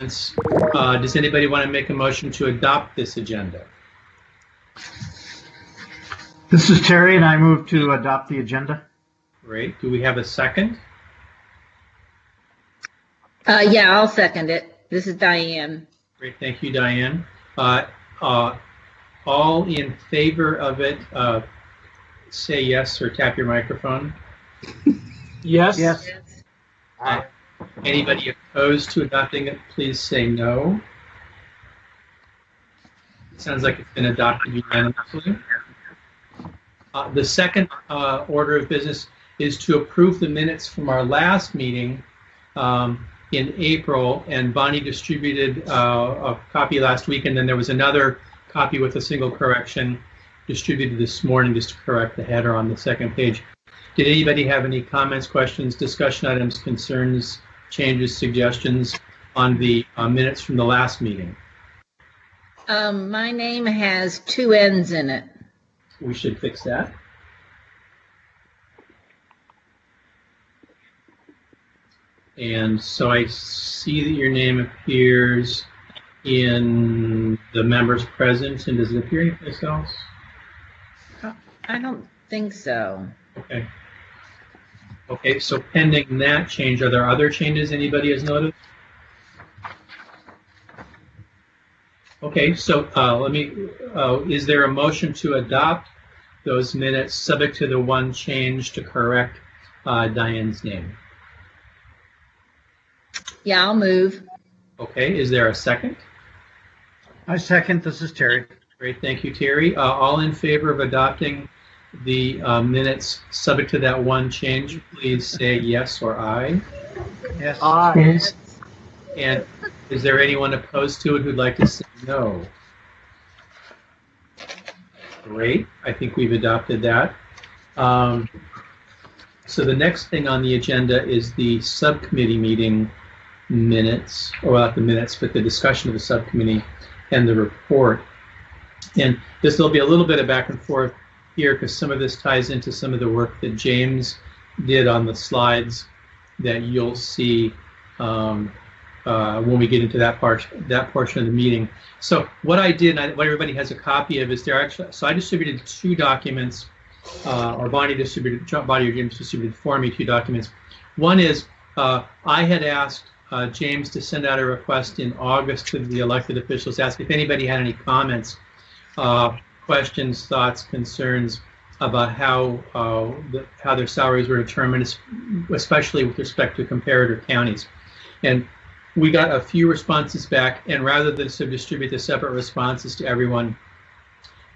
Does anybody want to make a motion to adopt this agenda? This is Terry, and I move to adopt the agenda. Great. Do we have a second? Yeah, I'll second it. This is Diane. Great. Thank you, Diane. All in favor of it, say yes or tap your microphone. Yes. Yes. Anybody opposed to adopting it, please say no. It sounds like it's been adopted unanimously. The second order of business is to approve the minutes from our last meeting in April, and Bonnie distributed a copy last week, and then there was another copy with a single correction distributed this morning just to correct the header on the second page. Did anybody have any comments, questions, discussion items, concerns, changes, suggestions on the minutes from the last meeting? My name has 2 N's in it. We should fix that. And so I see that your name appears in the members present, and does it appear anyplace else? I don't think so. Okay. Okay, so pending that change, are there other changes anybody has noticed? Okay, so is there a motion to adopt those minutes subject to the one change to correct Diane's name? Yeah, I'll move. Okay, is there a second? I second. This is Terry. Great, thank you, Terry. All in favor of adopting the minutes subject to that one change, please say yes or aye. Yes. Yes. And is there anyone opposed to it who'd like to say no? Great, I think we've adopted that. So the next thing on the agenda is the subcommittee meeting minutes, or not the minutes, but the discussion of the subcommittee and the report. And this will be a little bit of back and forth here because some of this ties into some of the work that James did on the slides that you'll see when we get into that portion of the meeting. So what I did, and what everybody has a copy of, is so I distributed 2 documents, or Bonnie or James distributed for me 2 documents. One is I had asked James to send out a request in August to the elected officials, ask if anybody had any comments, questions, thoughts, concerns about how their salaries were determined, especially with respect to comparator counties. And we got a few responses back, and rather than distribute the separate responses to everyone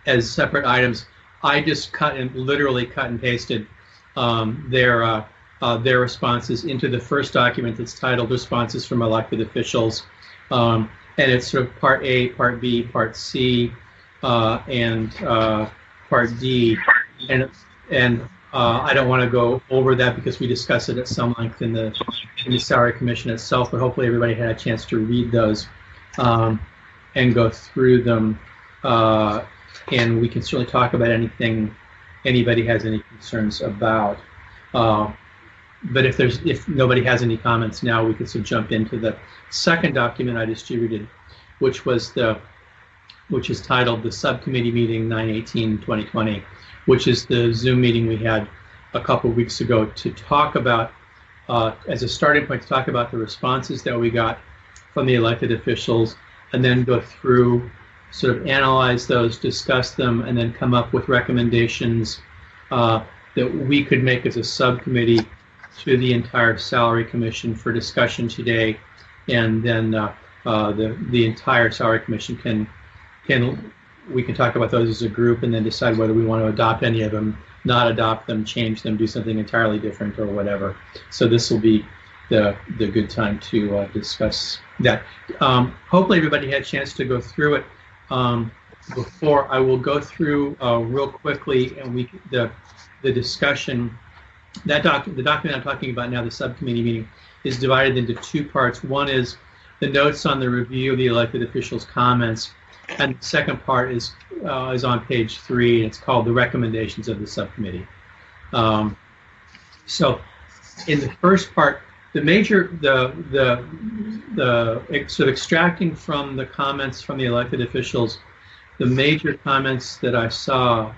as separate items, I just literally cut and pasted their responses into the first document that's titled Responses from Elected Officials. And it's sort of Part A, Part B, Part C, and Part D. And I don't want to go over that because we discussed it at some length in the Salary Commission itself, but hopefully everybody had a chance to read those and go through them. And we can certainly talk about anything anybody has any concerns about. But if nobody has any comments now, we could sort of jump into the second document I distributed, which is titled the Subcommittee Meeting 9/18/2020, which is the Zoom meeting we had a couple of weeks ago to talk about, as a starting point, to talk about the responses that we got from the elected officials, and then go through, sort of analyze those, discuss them, and then come up with recommendations that we could make as a subcommittee to the entire Salary Commission for discussion today, and then the entire Salary Commission we can talk about those as a group and then decide whether we want to adopt any of them, not adopt them, change them, do something entirely different or whatever. So this will be the good time to discuss that. Hopefully everybody had a chance to go through it. Before I will go through real quickly, and the discussion. The document I'm talking about now, the subcommittee meeting, is divided into 2 parts. One is the notes on the review of the elected officials' comments, and the second part is on page 3, and it's called the recommendations of the subcommittee. So in the first part, sort of extracting from the comments from the elected officials, the major comments that I saw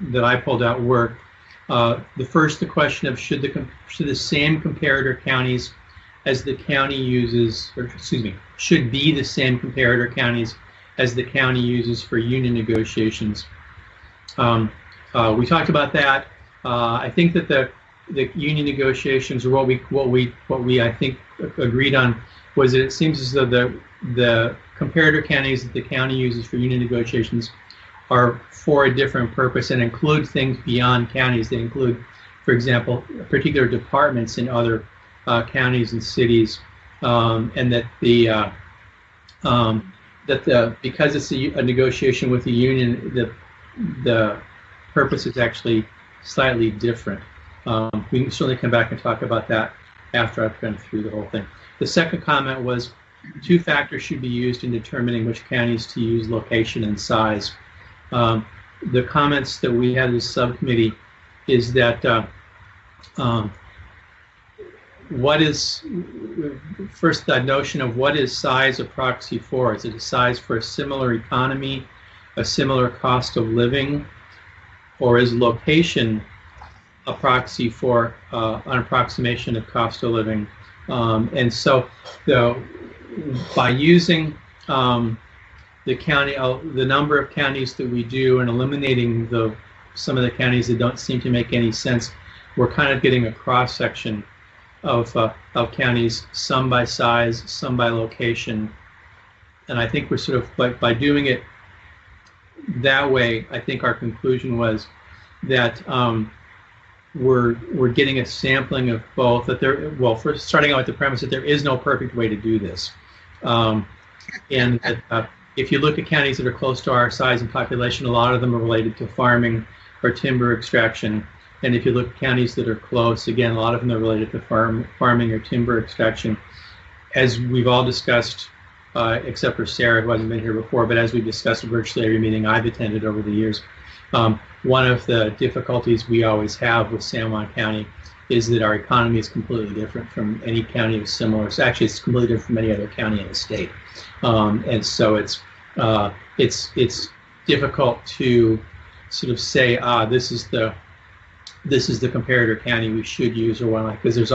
that I pulled out were the question of should the same comparator counties as the county uses, or excuse me, should be the same comparator counties as the county uses for union negotiations. We talked about that. I think that the union negotiations, or what we I think agreed on, was that it seems as though the comparator counties that the county uses for union negotiations are for a different purpose and include things beyond counties. They include, for example, particular departments in other counties and cities, and that because it's a negotiation with the union, the purpose is actually slightly different. We can certainly come back and talk about that after I've gone through the whole thing. The second comment was 2 factors should be used in determining which counties to use: location and size. The comments that we had in the subcommittee is that what is, first, the notion of what is size a proxy for? Is it a size for a similar economy, a similar cost of living, or is location a proxy for an approximation of cost of living? And so by using the county, the number of counties that we do, and eliminating some of the counties that don't seem to make any sense, we're kind of getting a cross section of counties, some by size, some by location. And I think we're sort of by doing it that way, I think our conclusion was that we're getting a sampling of both. That first starting out with the premise that there is no perfect way to do this, and that if you look at counties that are close to our size and population, a lot of them are related to farming or timber extraction. And if you look at counties that are close, again, a lot of them are related to farming or timber extraction. As we've all discussed, except for Sarah, who hasn't been here before, but as we've discussed at virtually every meeting I've attended over the years, one of the difficulties we always have with San Juan County is that our economy is completely different from any county of similar. So actually, it's completely different from any other county in the state, and so it's difficult to sort of say, this is the comparator county we should use, or one, because there's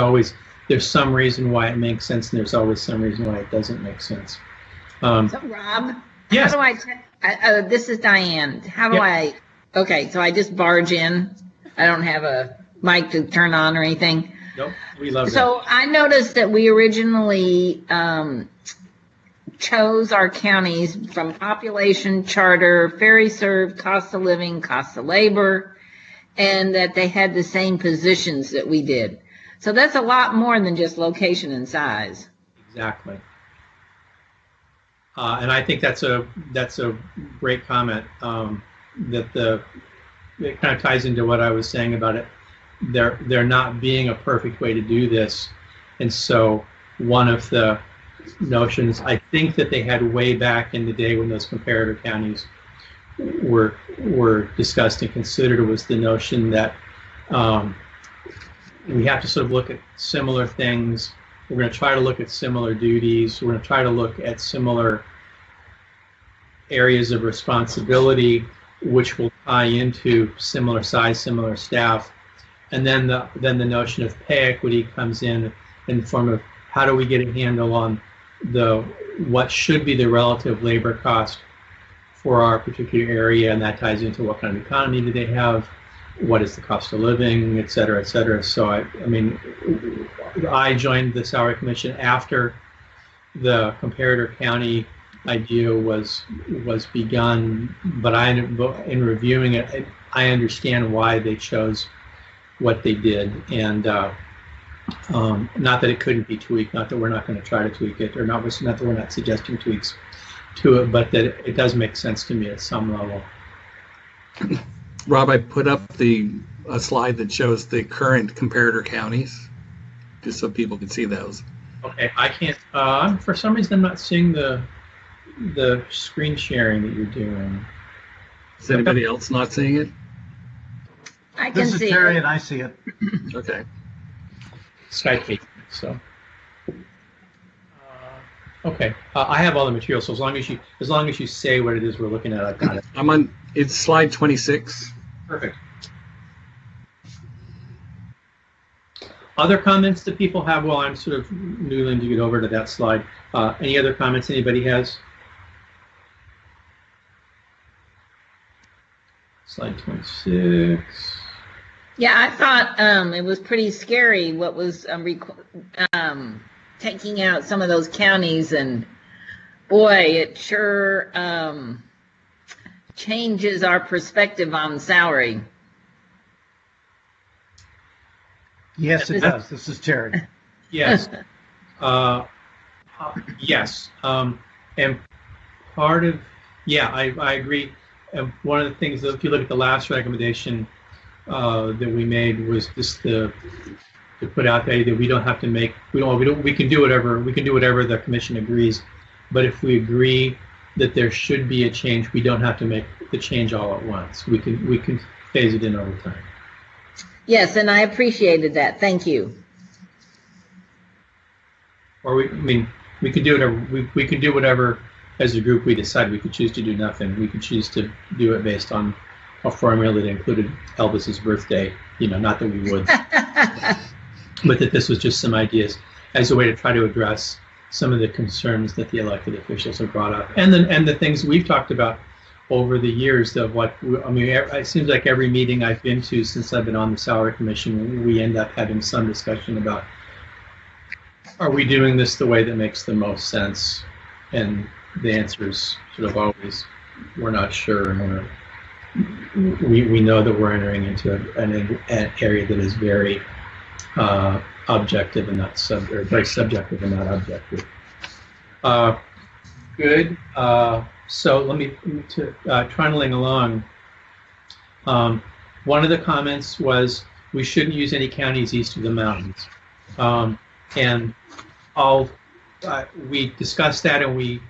some reason why it makes sense, and there's always some reason why it doesn't make sense. So Rob, yes. How do I? This is Diane. How do I? Okay, so I just barge in. I don't have a mic to turn on or anything. Nope, we love that. So I noticed that we originally chose our counties from population, charter, ferry served, cost of living, cost of labor, and that they had the same positions that we did. So that's a lot more than just location and size. Exactly. And I think that's a great comment. That it kind of ties into what I was saying about it. There not being a perfect way to do this, and so one of the notions I think that they had way back in the day when those comparator counties were discussed and considered was the notion that we have to sort of look at similar things. We're going to try to look at similar duties. We're going to try to look at similar areas of responsibility, which will tie into similar size, similar staff. And then the notion of pay equity comes in the form of how do we get a handle on what should be the relative labor cost for our particular area, and that ties into what kind of economy do they have, what is the cost of living, et cetera, et cetera. So I joined the Salary Commission after the comparator county idea was begun, but in reviewing it, I understand why they chose what they did, and not that it couldn't be tweaked, not that we're not going to try to tweak it, or not that we're not suggesting tweaks to it, but that it does make sense to me at some level. Rob, I put up a slide that shows the current comparator counties, just so people can see those. Okay, I can't. For some reason, I'm not seeing the screen sharing that you're doing. Is anybody else not seeing it? I can see it. This is Terry, and I see it. Okay. Skype, so. Okay, I have all the material, so as long as you say what it is we're looking at, I've got it. It's slide 26. Perfect. Other comments that people have while I'm sort of noodling to get over to that slide? Any other comments anybody has? Slide 26. Yeah, I thought it was pretty scary what was taking out some of those counties, and boy, it sure changes our perspective on salary. Yes, it does. This is Terry. Yes. Yes. And part of, yeah, I agree. One of the things that if you look at the last recommendation that we made was just to put out the idea that we don't have to make, we can do whatever the commission agrees, but if we agree that there should be a change, we don't have to make the change all at once. We can phase it in over time. Yes, and I appreciated that. Thank you. Or we can do whatever we can do whatever as a group we decide. We could choose to do nothing. We could choose to do it based on a formula that included Elvis's birthday. Not that we would, but that this was just some ideas as a way to try to address some of the concerns that the elected officials have brought up, and the things we've talked about over the years of what, it seems like every meeting I've been to since I've been on the Salary Commission, we end up having some discussion about, are we doing this the way that makes the most sense? And the answer is sort of always, we're not sure, and we know that we're entering into an area that is very objective and not very subjective and not objective. Good. So let me trundling along. One of the comments was we shouldn't use any counties east of the mountains, and we discussed that, and we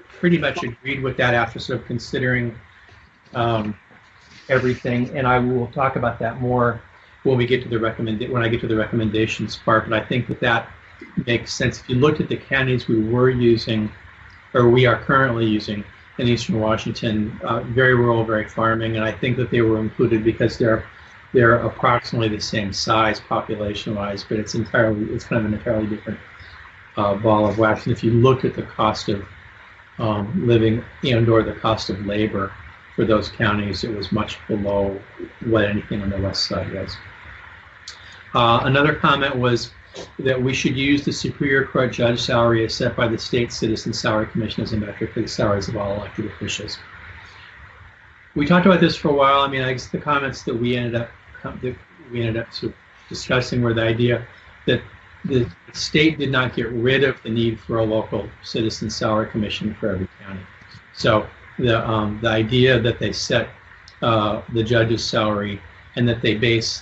pretty much agreed with that after sort of considering everything. And I will talk about that more when I get to the recommendations part. But I think that makes sense. If you looked at the counties we were using, or we are currently using in Eastern Washington, very rural, very farming, and I think that they were included because they're approximately the same size population-wise, but it's kind of an entirely different ball of wax. And if you look at the cost of living and/or the cost of labor for those counties, it was much below what anything on the west side was. Another comment was that we should use the Superior Court judge salary as set by the State Citizen Salary Commission as a metric for the salaries of all elected officials. We talked about this for a while. I guess the comments that we ended up sort of discussing were the idea that the state did not get rid of the need for a local citizen salary commission for every county. So the idea that they set the judge's salary and that they base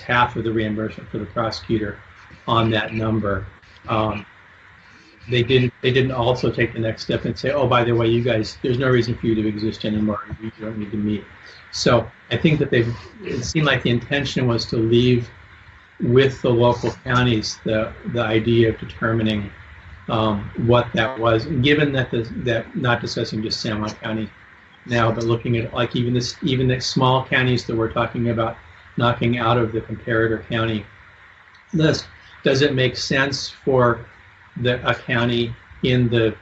half of the reimbursement for the prosecutor on that number. They didn't also take the next step and say, oh, by the way, you guys, there's no reason for you to exist anymore. You don't need to meet. So I think that it seemed like the intention was to leave with the local counties the idea of determining what that was, given that not discussing just San Juan County now, but looking at like even the small counties that we're talking about knocking out of the comparator county list. Does it make sense for a county in the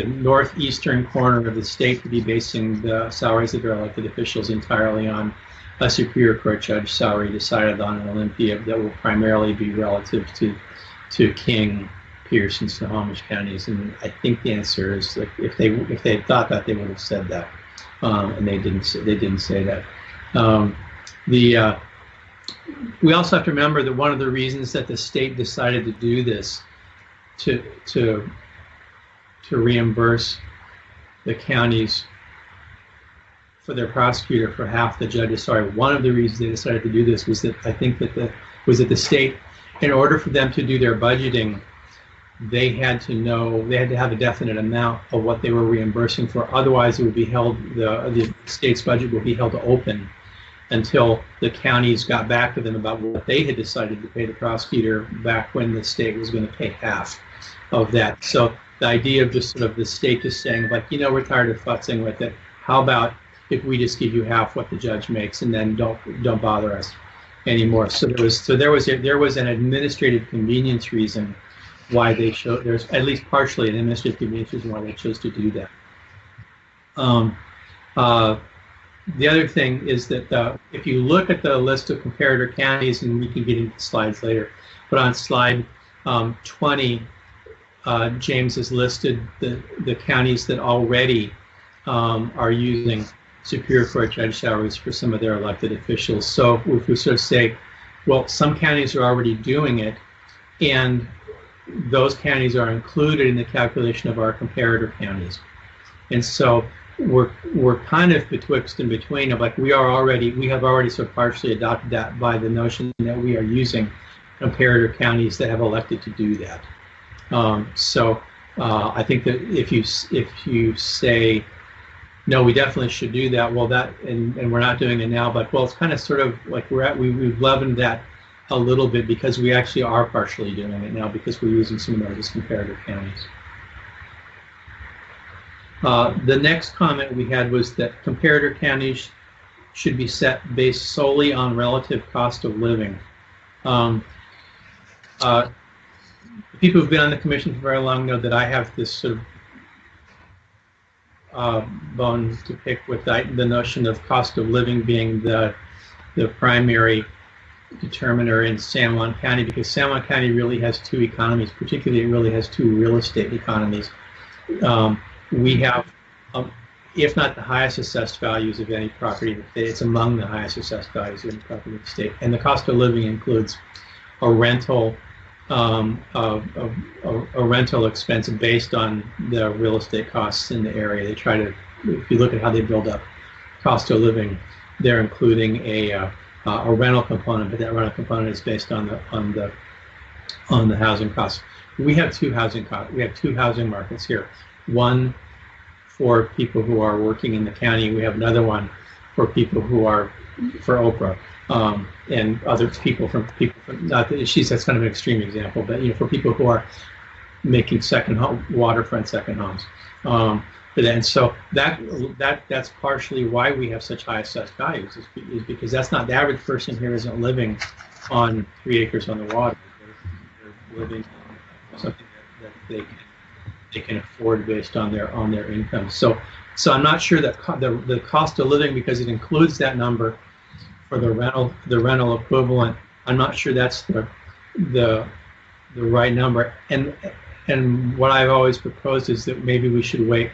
northeastern corner of the state to be basing the salaries of their elected officials entirely on a Superior Court judge salary decided on in Olympia that will primarily be relative to King, Pierce, and Snohomish counties? And I think the answer is, like, if they had thought that, they would have said that, and they didn't say that. We also have to remember that one of the reasons that the state decided to do this, to reimburse the counties for their prosecutor for half the judge's salary, one of the reasons they decided to do this was that I think that the state, in order for them to do their budgeting, they had to have a definite amount of what they were reimbursing for. Otherwise, it would be held, the state's budget would be held open until the counties got back to them about what they had decided to pay the prosecutor back when the state was going to pay half of that. So the idea of just sort of the state just saying, like, you know, we're tired of futzing with it. How about if we just give you half what the judge makes and then don't bother us anymore? So there was an administrative convenience reason why they chose. There's at least partially an administrative convenience reason why they chose to do that. The other thing is that if you look at the list of comparator counties, and we can get into slides later, but on slide 20, James has listed the counties that already are using Superior Court judge salaries for some of their elected officials. So if we sort of say, well, some counties are already doing it, and those counties are included in the calculation of our comparator counties. And so we're kind of betwixt and between of, like, we have already sort of partially adopted that by the notion that we are using comparator counties that have elected to do that. I think that if you say, no, we definitely should do that, well, and we're not doing it now, but, well, it's kind of sort of like we've leavened that a little bit, because we actually are partially doing it now because we're using some of those comparator counties. The next comment we had was that comparator counties should be set based solely on relative cost of living. People who've been on the commission for very long know that I have this sort of bone to pick with the notion of cost of living being the primary determiner in San Juan County, because San Juan County really has two economies. Particularly, it really has two real estate economies. We have, if not the highest assessed values of any property in the state, it's among the highest assessed values of any property in the state. And the cost of living includes a rental expense based on the real estate costs in the area. They try to, if you look at how they build up cost of living, they're including a rental component, but that rental component is based on the housing costs. We have two housing markets here. One for people who are working in the county. We have another one for people who are for Oprah, and other people from not that that's kind of an extreme example, but for people who are making waterfront second homes. And so that's partially why we have such high assessed values, is because that's not, the average person here isn't living on 3 acres on the water. They're living on something that they can afford based on their income. So I'm not sure that the cost of living, because it includes that number for the rental equivalent, I'm not sure that's the right number. And what I've always proposed is that maybe we should weight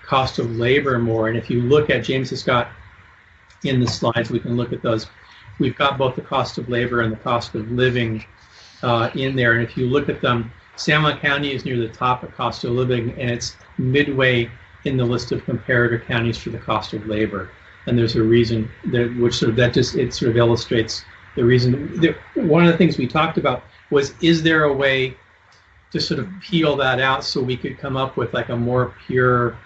cost of labor more. And if you look at, James has got in the slides, we can look at those. We've got both the cost of labor and the cost of living in there. And if you look at them, San Juan County is near the top of cost of living, and it's midway in the list of comparator counties for the cost of labor. And there's a reason it sort of illustrates the reason. One of the things we talked about was, is there a way to sort of peel that out so we could come up with like a more pure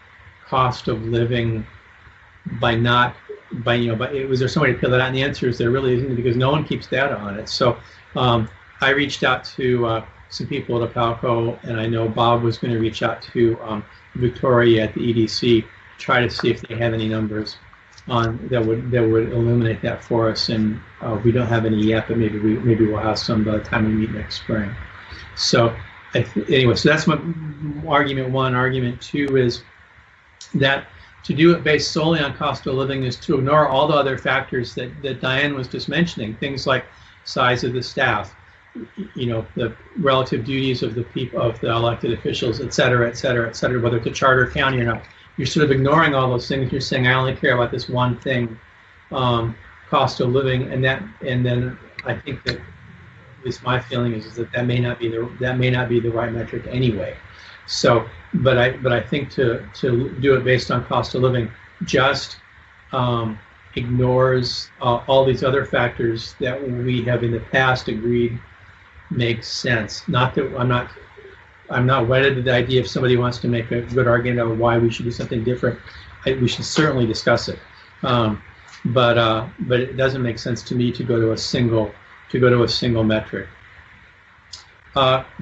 cost of living was there some way to peel that out? And the answer is there really isn't, because no one keeps data on it. So I reached out to some people at Apalco, and I know Bob was going to reach out to Victoria at the EDC, try to see if they have any numbers on that would illuminate that for us. And we don't have any yet, but maybe we'll have some by the time we meet next spring. So anyway, so that's my argument one. Argument two is that to do it based solely on cost of living is to ignore all the other factors that Diane was just mentioning, things like size of the staff, the relative duties of the people, of the elected officials, et cetera, whether it's a charter county or not. You're sort of ignoring all those things. You're saying, I only care about this one thing, cost of living, and then I think that, at least my feeling is that may not be the right metric anyway. So, but I think to do it based on cost of living just ignores all these other factors that we have in the past agreed makes sense. Not that I'm not wedded to the idea. If somebody wants to make a good argument about why we should do something different, we should certainly discuss it. but it doesn't make sense to me to go to a single metric.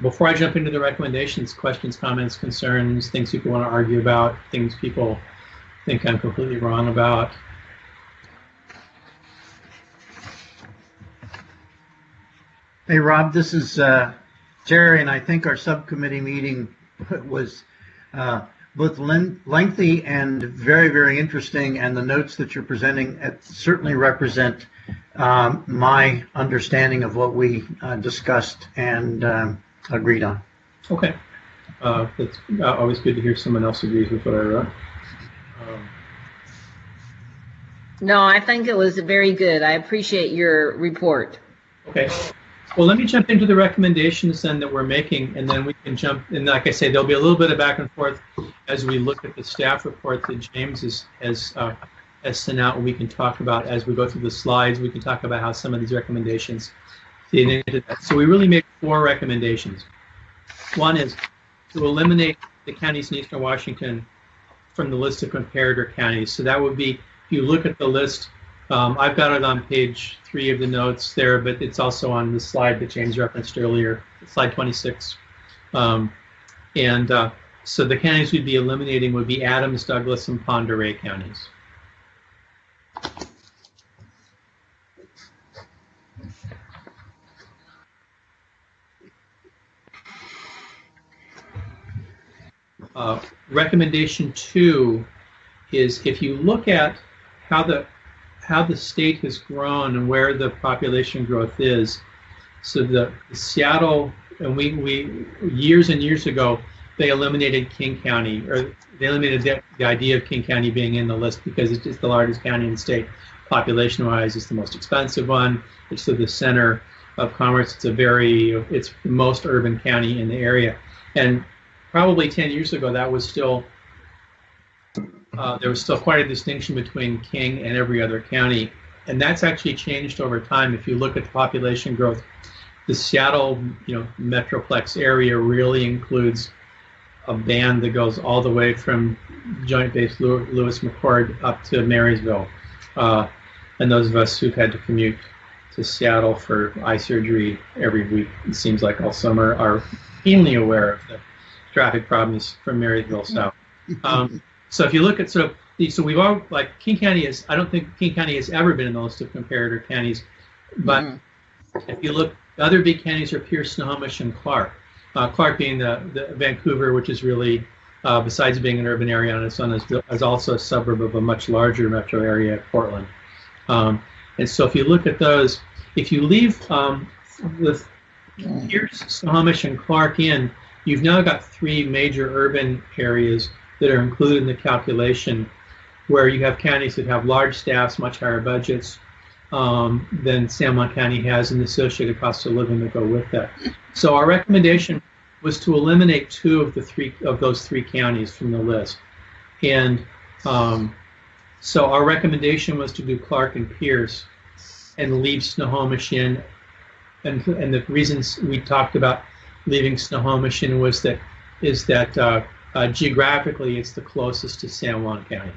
Before I jump into the recommendations, questions, comments, concerns, things people want to argue about, things people think I'm completely wrong about. Hey, Rob, this is Terry, and I think our subcommittee meeting was both lengthy and very, very interesting, and the notes that you're presenting certainly represent my understanding of what we discussed and agreed on. Okay. It's always good to hear someone else agrees with what I wrote. No, I think it was very good. I appreciate your report. Okay. Well, let me jump into the recommendations then that we're making, and then we can jump, and like I say, there'll be a little bit of back and forth as we look at the staff report that James has sent out, and we can talk about as we go through the slides. We can talk about how some of these recommendations fit into that. So we really made 4 recommendations. One is to eliminate the counties in Eastern Washington from the list of comparator counties. So that would be, if you look at the list, I've got it on page 3 of the notes there, but it's also on the slide that James referenced earlier, slide 26. So the counties we'd be eliminating would be Adams, Douglas, and Pend Oreille counties. Recommendation 2 is, if you look at how the state has grown and where the population growth is, so the Seattle, and we years and years ago, they eliminated King County, or they eliminated the idea of King County being in the list because it's the largest county in the state. Population-wise, it's the most expensive one. It's the center of commerce. It's the most urban county in the area. And probably 10 years ago, that was still, there was still quite a distinction between King and every other county. And that's actually changed over time. If you look at the population growth, the Seattle, Metroplex area really includes a band that goes all the way from Joint Base Lewis McChord up to Marysville. And those of us who've had to commute to Seattle for eye surgery every week, it seems like all summer, are keenly aware of the traffic problems from Marysville south. So if you look at so we've all, like, King County is, I don't think King County has ever been in the list of comparator counties, but if you look, the other big counties are Pierce, Snohomish, and Clark. Clark being the Vancouver, which is really, besides being an urban area on its own, is also a suburb of a much larger metro area, Portland. And so if you look at those, if you leave the Pierce, Snohomish, and Clark in, you've now got 3 major urban areas that are included in the calculation, where you have counties that have large staffs, much higher budgets than San Juan County has, and the associated costs of living that go with that. So our recommendation was to eliminate 2 of those 3 counties from the list. And so our recommendation was to do Clark and Pierce and leave Snohomish in. And the reasons we talked about leaving Snohomish in is that geographically it's the closest to San Juan County.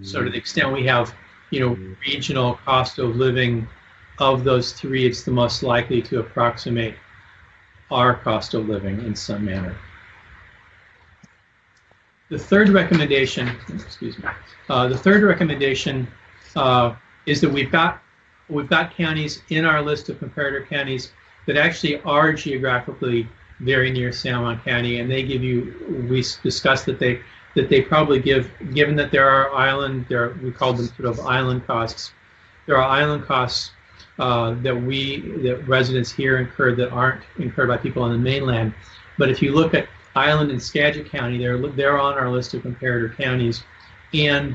So to the extent we have, regional cost of living of those 3, it's the most likely to approximate our cost of living in some manner. The third recommendation, is that we've got counties in our list of comparator counties that actually are geographically very near San Juan County, and they give you, we discussed that they probably give, given that there are we call them sort of island costs. There are island costs that residents here incur that aren't incurred by people on the mainland. But if you look at Island and Skagit County, they're on our list of comparator counties, and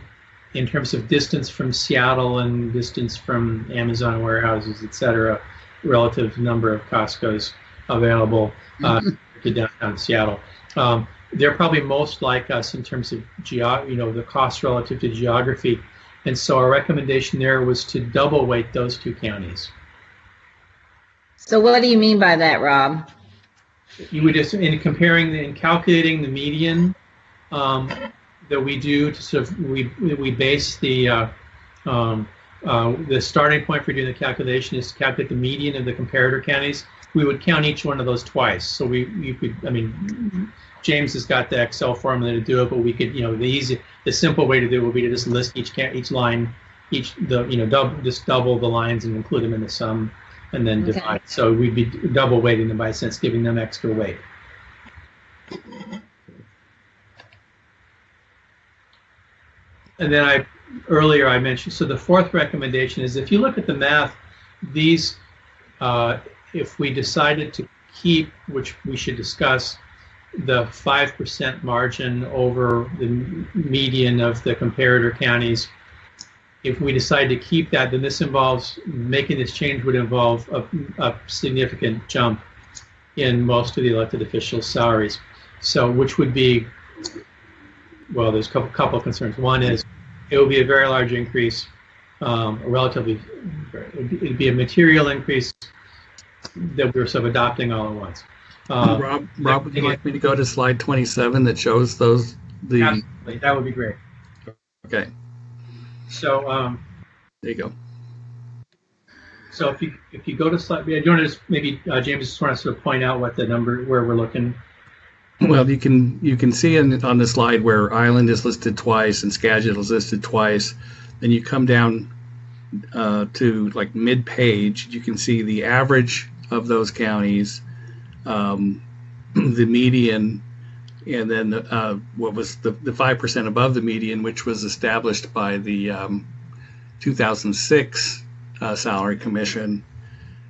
in terms of distance from Seattle and distance from Amazon warehouses, et cetera, relative number of Costco's available to downtown Seattle. They're probably most like us in terms of the cost relative to geography. And so our recommendation there was to double weight those 2 counties. So what do you mean by that, Rob? You would just, in calculating the median, that we do to sort of we base the starting point for doing the calculation is to calculate the median of the comparator counties. We would count each one of those twice. So you could, I mean, James has got the Excel formula to do it, but we could, the simple way to do it would be to just list each line, just double the lines and include them in the sum, and then divide. Okay. So we'd be double weighting them by a sense, giving them extra weight. And then earlier I mentioned, so the fourth recommendation is if you look at the math, these, if we decided to keep, which we should discuss, the 5% margin over the median of the comparator counties, if we decide to keep that, then this involves, making this change would involve a significant jump in most of the elected officials' salaries. So, which would be, well, there's a couple of concerns. One is it will be a very large increase, it'd be a material increase that we're sort of adopting all at once. Rob, would you like me to go to slide 27 that shows those? Absolutely, that would be great. Okay. So there you go. So if you go to slide, do you want to just maybe James just want to sort of point out what the number where we're looking? Well, you can see on the slide where Island is listed twice and Skagit is listed twice. Then you come down to like mid-page. You can see the average of those counties, the median, and then what was the 5% above the median, which was established by the 2006 salary commission,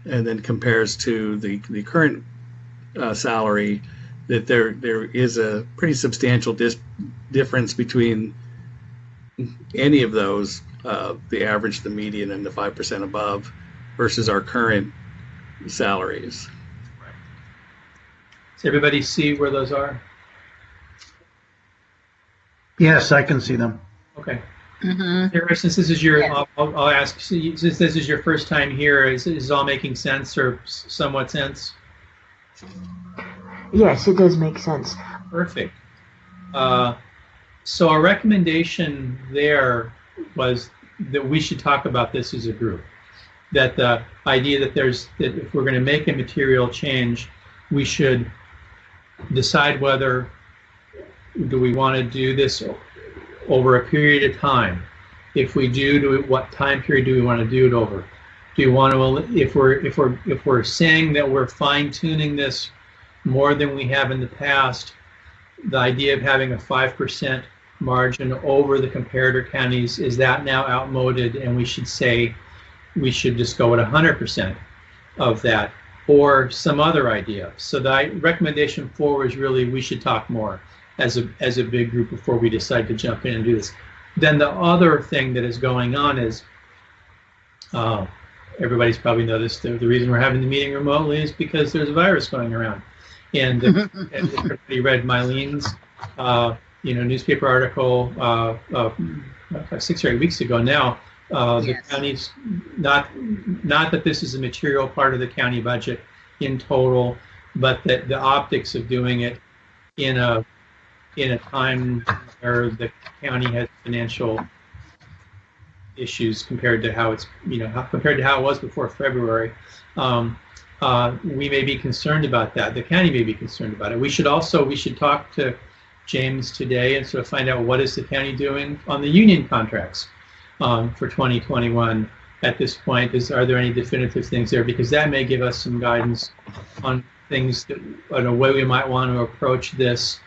and then compares to the current salary. That there is a pretty substantial difference between any of those, the average, the median, and the 5% above, versus our current salaries. Right. Does everybody see where those are? Yes, I can see them. Okay. Mm-hmm. Sarah, since this is your, Yes. I'll ask, since this is your first time here, is it all making sense or somewhat sense? Yes, it does make sense. Perfect. So our recommendation there was that we should talk about this as a group. That the idea that if we're going to make a material change, we should decide whether do we want to do this over a period of time. If we do, what time period do we want to do it over? Do you want to, if we're saying that we're fine-tuning this more than we have in the past, the idea of having a 5% margin over the comparator counties, is that now outmoded and we should say we should just go at 100% of that, or some other idea? So the recommendation 4 is really we should talk more as a big group before we decide to jump in and do this. Then the other thing that is going on is everybody's probably noticed the reason we're having the meeting remotely is because there's a virus going around. And everybody read Mylene's newspaper article 6 or 8 weeks ago now. Yes. The counties, not that this is a material part of the county budget in total, but that the optics of doing it in a time where the county has financial issues compared to how it's compared to how it was before February. We may be concerned about that. The county may be concerned about it. We should talk to James today and sort of find out what is the county doing on the union contracts for 2021 at this point. Are there any definitive things there? Because that may give us some guidance on things on a way we might want to approach this.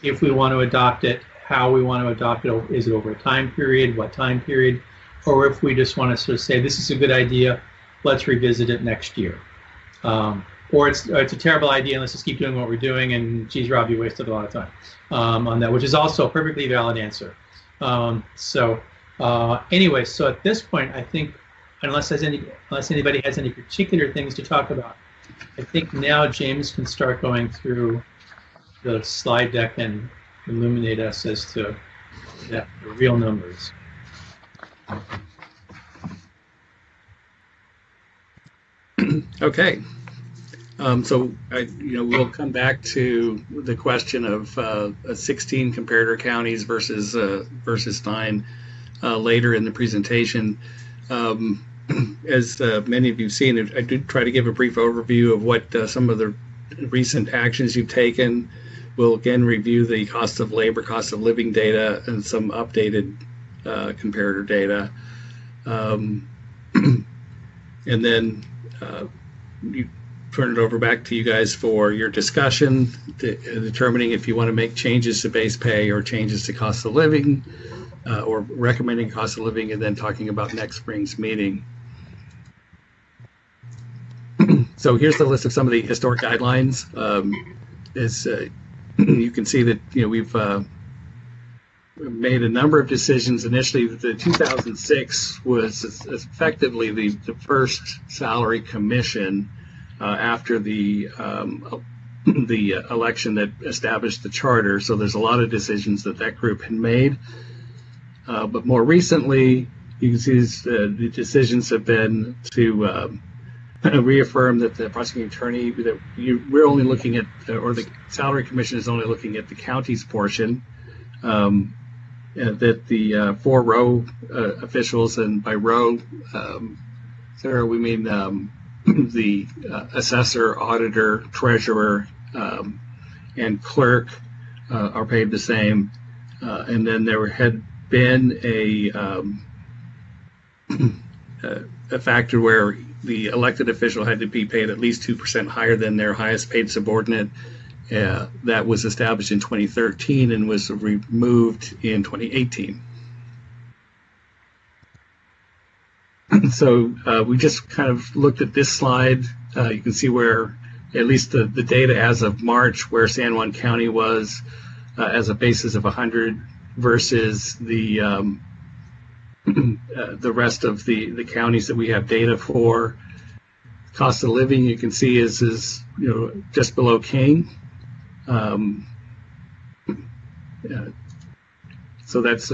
If we want to adopt it, how we want to adopt it. Is it over a time period? What time period? Or if we just want to sort of say, this is a good idea, let's revisit it next year. Or it's a terrible idea and let's just keep doing what we're doing, and geez, Rob, you wasted a lot of time on that, which is also a perfectly valid answer. Anyway, so at this point, I think, unless anybody has any particular things to talk about, I think now James can start going through the slide deck and illuminate us as to the real numbers. Okay. So we'll come back to the question of 16 comparator counties versus 9 later in the presentation. As many of you have seen, I did try to give a brief overview of what some of the recent actions you've taken. We'll again review the cost of labor, cost of living data, and some updated comparator data. And then you turn it over back to you guys for your discussion, determining if you want to make changes to base pay or changes to cost of living, or recommending cost of living, and then talking about next spring's meeting. So here's the list of some of the historic guidelines. You can see that we've made a number of decisions. Initially, the 2006 was effectively the first salary commission after the election that established the charter. So there's a lot of decisions that group had made. But more recently, you can see the decisions have been to reaffirm that the prosecuting attorney, that we're only looking at, or the salary commission is only looking at the county's portion, that the 4 row officials, and by row, Sarah, we mean the assessor, auditor, treasurer, and clerk are paid the same. And then there had been a factor where the elected official had to be paid at least 2% higher than their highest paid subordinate. That was established in 2013 and was removed in 2018. So we just kind of looked at this slide. You can see where, at least the data as of March, where San Juan County was as a basis of 100 versus the rest of the counties that we have data for. Cost of living, you can see, is just below King. So that's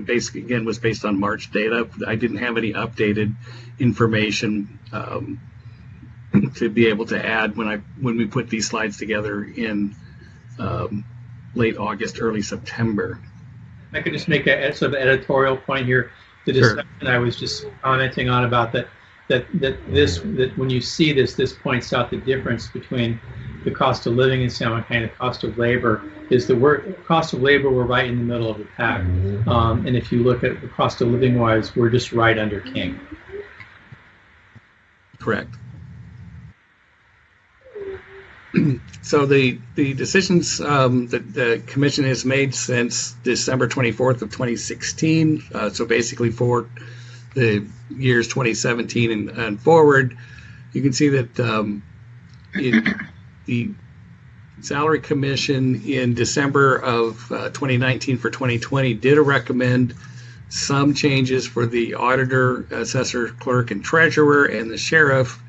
basically, again, was based on March data. I didn't have any updated information to be able to add when we put these slides together in late August, early September. I could just make a sort of editorial point here. The discussion I was just commenting on about that when you see this points out the difference between the cost of living in San Juan County and the cost of labor. Is the cost of labor, we're right in the middle of the pack, and if you look at the cost of living wise, we're just right under King. Correct. So the decisions that the commission has made since December 24th of 2016, so basically for the years 2017 and forward, you can see that the Salary Commission in December of 2019 for 2020 did recommend some changes for the auditor, assessor, clerk, and treasurer, and the sheriff,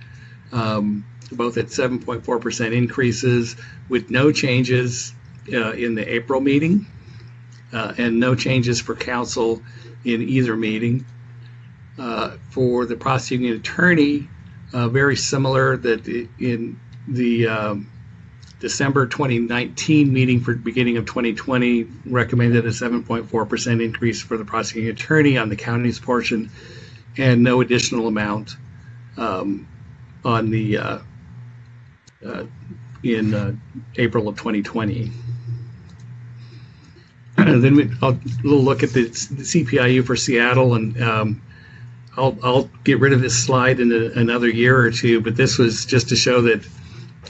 both at 7.4% increases, with no changes in the April meeting, and no changes for council in either meeting. For the prosecuting attorney, very similar, that in the December 2019 meeting for beginning of 2020 recommended a 7.4% increase for the prosecuting attorney on the county's portion, and no additional amount on the in April of 2020. And then we'll look at the CPIU for Seattle, and I'll get rid of this slide in another year or two, but this was just to show that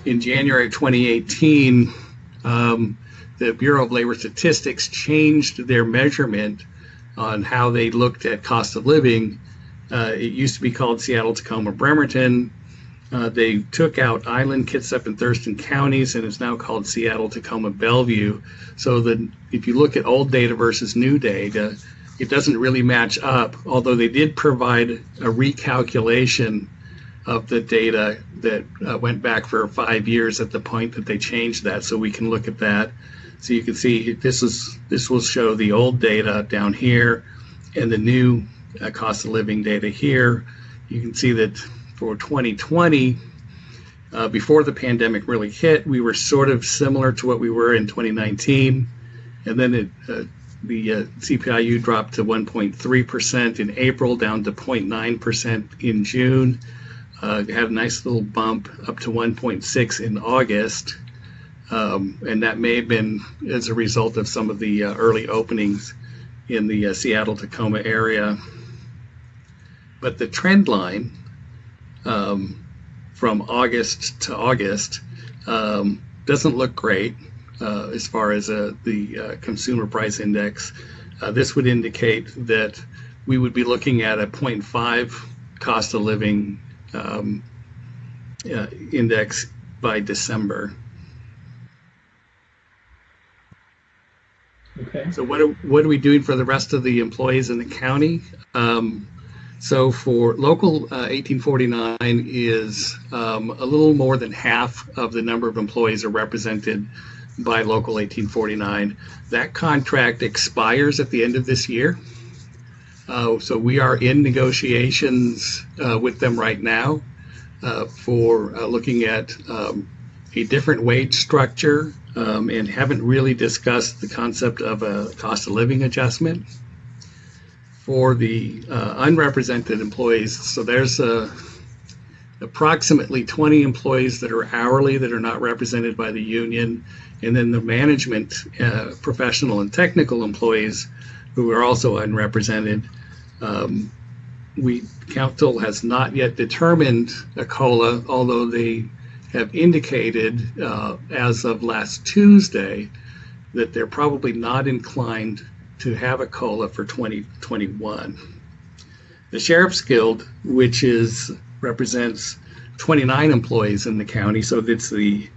in January of 2018, the Bureau of Labor Statistics changed their measurement on how they looked at cost of living. It used to be called Seattle, Tacoma, Bremerton. They took out Island, Kitsap, and Thurston counties, and it's now called Seattle, Tacoma, Bellevue. So that if you look at old data versus new data, it doesn't really match up, although they did provide a recalculation of the data that went back for 5 years at the point that they changed that, so we can look at that. So you can see this will show the old data down here and the new cost of living data here. You can see that for 2020, Before the pandemic really hit, we were sort of similar to what we were in 2019, and then the CPIU dropped to 1.3% in April, down to 0.9% in June. Had a nice little bump up to 1.6 in August, and that may have been as a result of some of the early openings in the Seattle-Tacoma area. But the trend line from August to August doesn't look great as far as the consumer price index. This would indicate that we would be looking at a 0.5 cost of living index by December. Okay. So what are we doing for the rest of the employees in the county? So for local 1849 is a little more than half of the number of employees are represented by local 1849. That contract expires at the end of this year. So we are in negotiations with them right now for looking at a different wage structure and haven't really discussed the concept of a cost of living adjustment. For the unrepresented employees, so there's approximately 20 employees that are hourly that are not represented by the union, and then the management, professional and technical employees who are also unrepresented. Council has not yet determined a COLA, although they have indicated as of last Tuesday that they're probably not inclined to have a COLA for 2021. The Sheriff's Guild, which represents 29 employees in the county, so it's the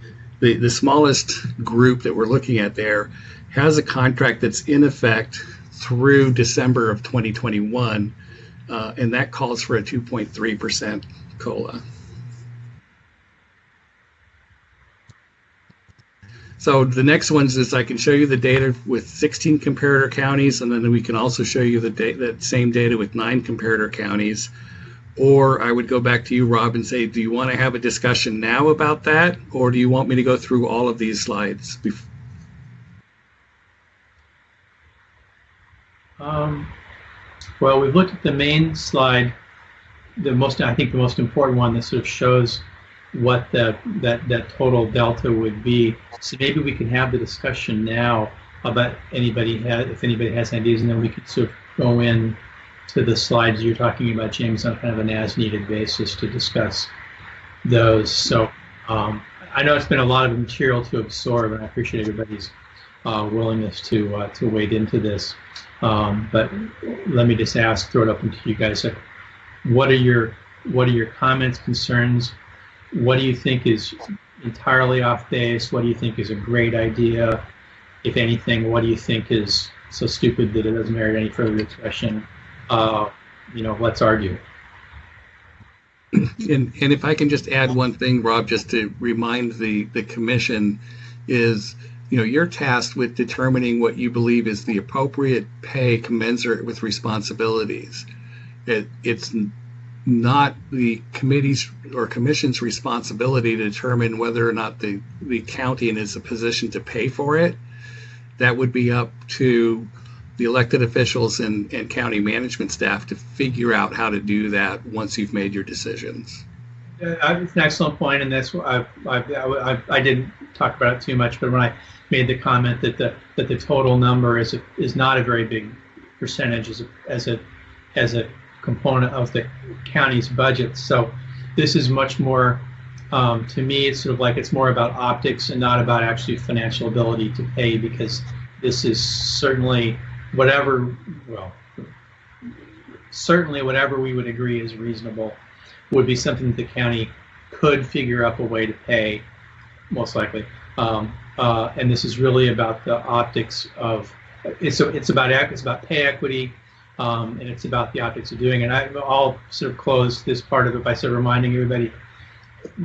smallest group that we're looking at there, has a contract that's in effect through December of 2021, and that calls for a 2.3% COLA. So the next ones is I can show you the data with 16 comparator counties, and then we can also show you that same data with 9 comparator counties. Or I would go back to you, Rob, and say, do you want to have a discussion now about that, or do you want me to go through all of these slides? Well, we've looked at the main slide, I think the most important one that sort of shows what that total delta would be. So maybe we can have the discussion now about if anybody has ideas, and then we could sort of go in to the slides you're talking about, James, on kind of an as-needed basis to discuss those. So I know it's been a lot of material to absorb, and I appreciate everybody's willingness to wade into this. But let me just throw it open to you guys. What are your comments, concerns? What do you think is entirely off base? What do you think is a great idea? If anything, what do you think is so stupid that it doesn't merit any further discussion? Let's argue. And if I can just add one thing, Rob, just to remind the commission, is you're tasked with determining what you believe is the appropriate pay commensurate with responsibilities. It's not the committee's or commission's responsibility to determine whether or not the county is in a position to pay for it. That would be up to the elected officials and county management staff to figure out how to do that once you've made your decisions. It's an excellent point, and that's what I didn't talk about it too much, but when I made the comment that the total number is not a very big percentage as a component of the county's budget. So this is much more, to me, it's sort of like it's more about optics and not about actually financial ability to pay, because this is certainly whatever we would agree is reasonable would be something that the county could figure out a way to pay, most likely. And this is really about the optics of it's about pay equity. And it's about the optics of doing it. I'll sort of close this part of it by sort of reminding everybody,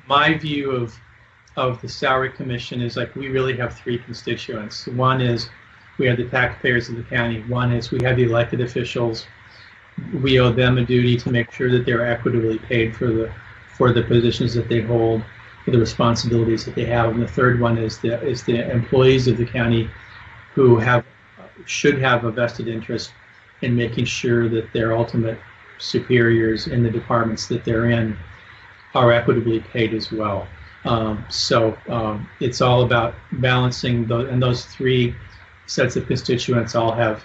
my view of the salary commission is like we really have 3 constituents. One is we have the taxpayers of the county. One is we have the elected officials. We owe them a duty to make sure that they're equitably paid for the positions that they hold. for the responsibilities that they have. And the third one is the employees of the county who should have a vested interest in making sure that their ultimate superiors in the departments that they're in are equitably paid as well. So it's all about balancing and those three sets of constituents all have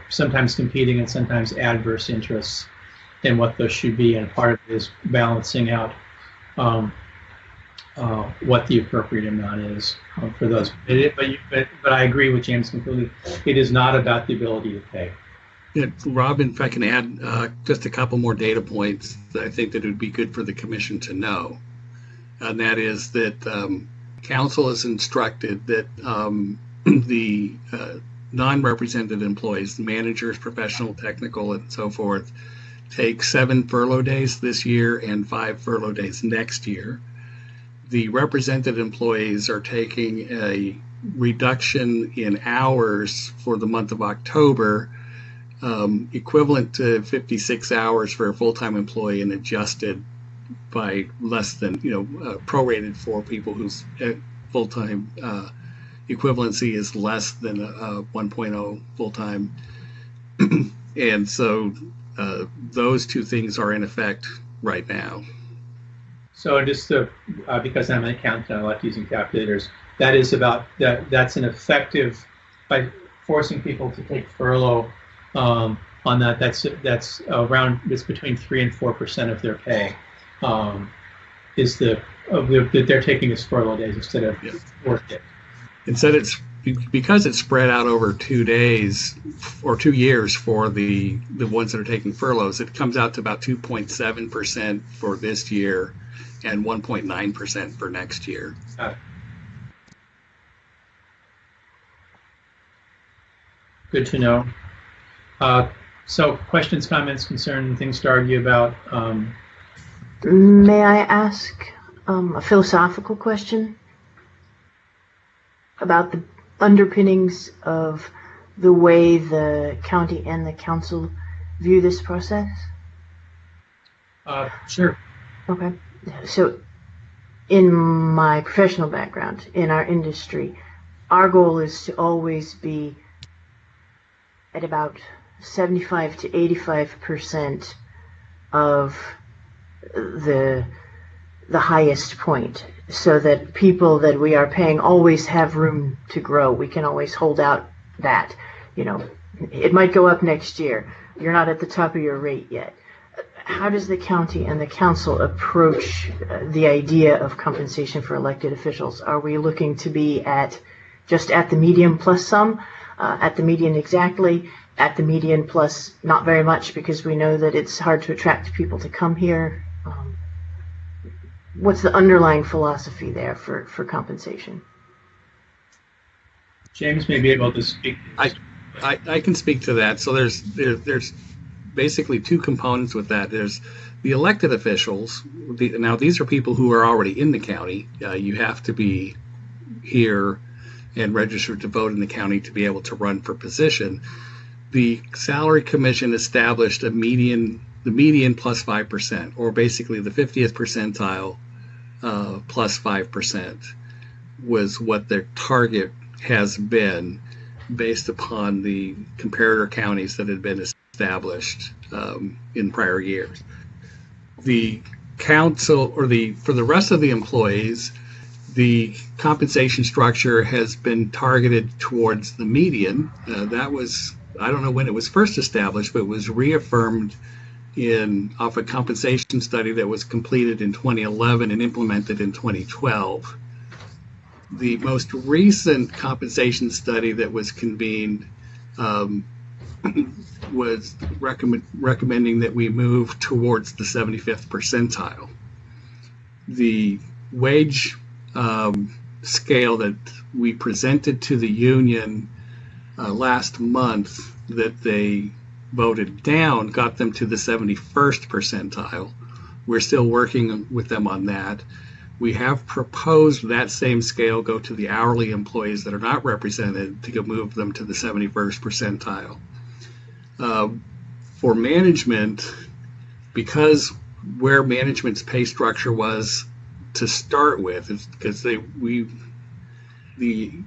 sometimes competing and sometimes adverse interests in what those should be, and part of it is balancing out what the appropriate amount is for those. But I agree with James completely. It is not about the ability to pay. Yeah, Robin, if I can add just a couple more data points that I think that it would be good for the commission to know, and that is that council is instructed that the non-represented employees, managers, professional, technical, and so forth, take 7 furlough days this year and 5 furlough days next year. The represented employees are taking a reduction in hours for the month of October, equivalent to 56 hours for a full-time employee and adjusted by less than, prorated for people whose full-time equivalency is less than 1.0 full-time. And so those two things are in effect right now. So just because I'm an accountant, I like using calculators. That's an effective, by forcing people to take furlough on that. That's around, it's between 3 and 4% of their pay. That they're taking as furlough days instead of work days. Instead, because it's spread out over 2 days or 2 years for the ones that are taking furloughs, it comes out to about 2.7% for this year and 1.9% for next year. Good to know. So questions, comments, concerns, things to argue about? May I ask a philosophical question about the underpinnings of the way the county and the council view this process? Sure. Okay. So in my professional background, in our industry, our goal is to always be at about 75 to 85% of the highest point, so that people that we are paying always have room to grow. We can always hold out that, it might go up next year. You're not at the top of your rate yet. How does the county and the council approach the idea of compensation for elected officials? Are we looking to be just at the median plus some, at the median exactly, at the median plus not very much, because we know that it's hard to attract people to come here? What's the underlying philosophy there for compensation? James may be able to speak. I can speak to that. So there's basically two components with that. There's the elected officials. Now these are people who are already in the county. You have to be here and registered to vote in the county to be able to run for position. The Salary Commission established the median plus 5%, or basically the 50th percentile plus 5% was what their target has been based upon the comparator counties that had been established in prior years. The council, for the rest of the employees, the compensation structure has been targeted towards the median. That was, I don't know when it was first established, but it was reaffirmed off a compensation study that was completed in 2011 and implemented in 2012. The most recent compensation study that was convened was recommending that we move towards the 75th percentile. The wage scale that we presented to the union last month that they voted down got them to the 71st percentile. We're still working with them on that. We have proposed that same scale go to the hourly employees that are not represented to move them to the 71st percentile. For management, because where management's pay structure was to start with, because the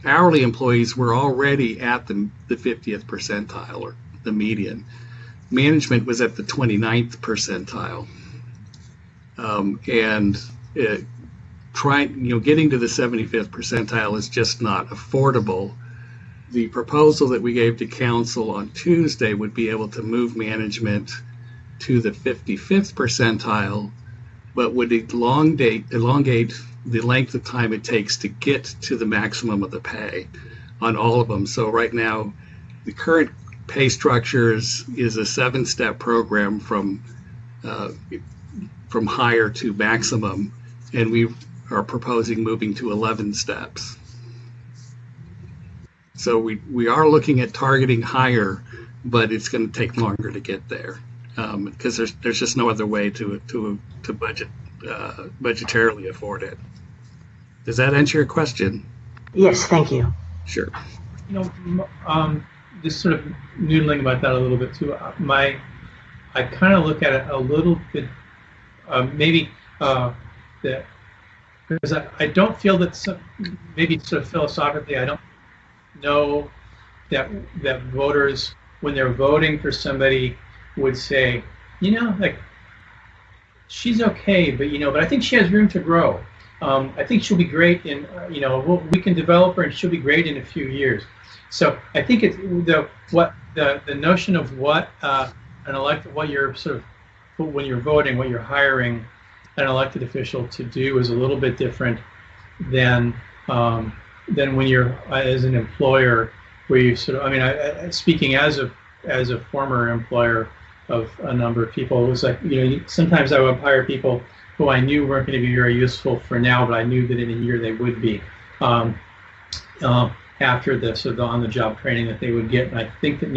hourly employees were already at the 50th percentile, or the median. Management was at the 29th percentile, and getting to the 75th percentile is just not affordable. The proposal that we gave to council on Tuesday would be able to move management to the 55th percentile, but would elongate the length of time it takes to get to the maximum of the pay on all of them. So right now, the current pay structures is a 7-step program from higher to maximum, and we are proposing moving to 11 steps. So we are looking at targeting higher, but it's going to take longer to get there, because there's just no other way to budgetarily afford it. Does that answer your question? Yes, thank you. Sure. Just sort of noodling about that a little bit too. I kind of look at it a little bit, because I don't feel that maybe sort of philosophically, I don't know that voters, when they're voting for somebody, would say, like, she's okay, but but I think she has room to grow. I think she'll be great in, we can develop her and she'll be great in a few years. So I think it's the notion of what an elected, what you're sort of, when you're voting, what you're hiring an elected official to do is a little bit different than when you're as an employer, where you sort of, speaking as a former employer of a number of people, it was like, sometimes I would hire people who I knew weren't going to be very useful for now, but I knew that in a year they would be. After the sort of on-the-job training that they would get. And I think that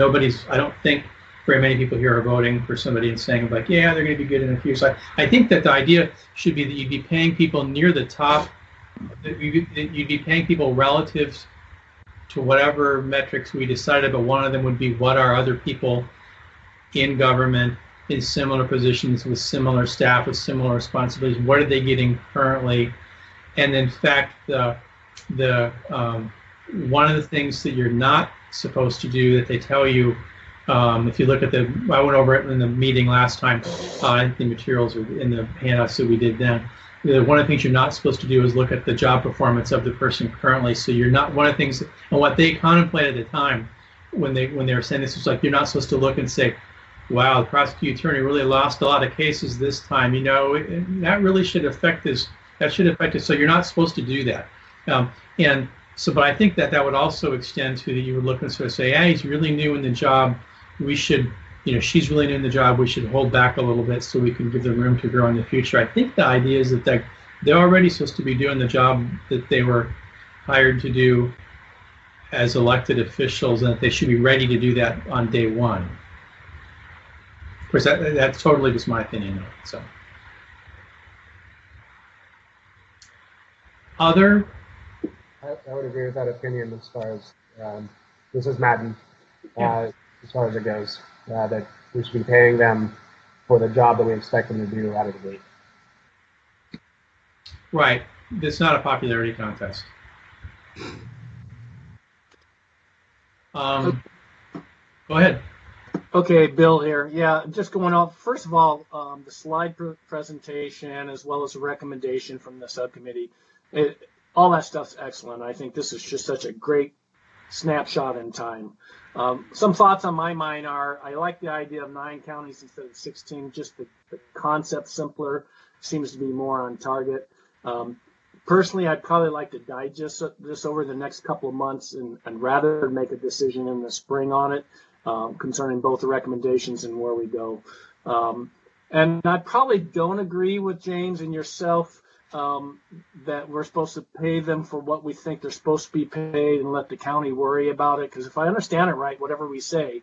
I don't think very many people here are voting for somebody and saying, like, yeah, they're going to be good in a few. So I think that the idea should be that you'd be paying people near the top, that you'd be paying people relative to whatever metrics we decided, but one of them would be, what are other people in government in similar positions with similar staff, with similar responsibilities, what are they getting currently? And in fact, one of the things that you're not supposed to do, that they tell you, if you look at I went over it in the meeting last time, the materials are in the handouts that we did then. One of the things you're not supposed to do is look at the job performance of the person currently. So you're not, one of the things, and what they contemplated at the time when they were saying this was like, you're not supposed to look and say, wow, the prosecuting attorney really lost a lot of cases this time. That really should affect this. That should affect it. So you're not supposed to do that. But I think that would also extend to that you would look and sort of say, yeah, he's really new in the job. We should, she's really new in the job. We should hold back a little bit so we can give them room to grow in the future. I think the idea is that they're already supposed to be doing the job that they were hired to do as elected officials, and that they should be ready to do that on day one. Of course, that's totally just my opinion, though. So, other. I would agree with that opinion as far as this is Madden, as far as it goes, that we should be paying them for the job that we expect them to do out of the gate. Right. It's not a popularity contest. Go ahead. Okay, Bill here. Yeah, just going off. First of all, the slide presentation as well as the recommendation from the subcommittee, all that stuff's excellent. I think this is just such a great snapshot in time. Some thoughts on my mind are, I like the idea of 9 counties instead of 16. Just the concept simpler, seems to be more on target. Personally, I'd probably like to digest this over the next couple of months and rather make a decision in the spring on it concerning both the recommendations and where we go. And I probably don't agree with James and yourself that we're supposed to pay them for what we think they're supposed to be paid and let the county worry about it. Because if I understand it right, whatever we say,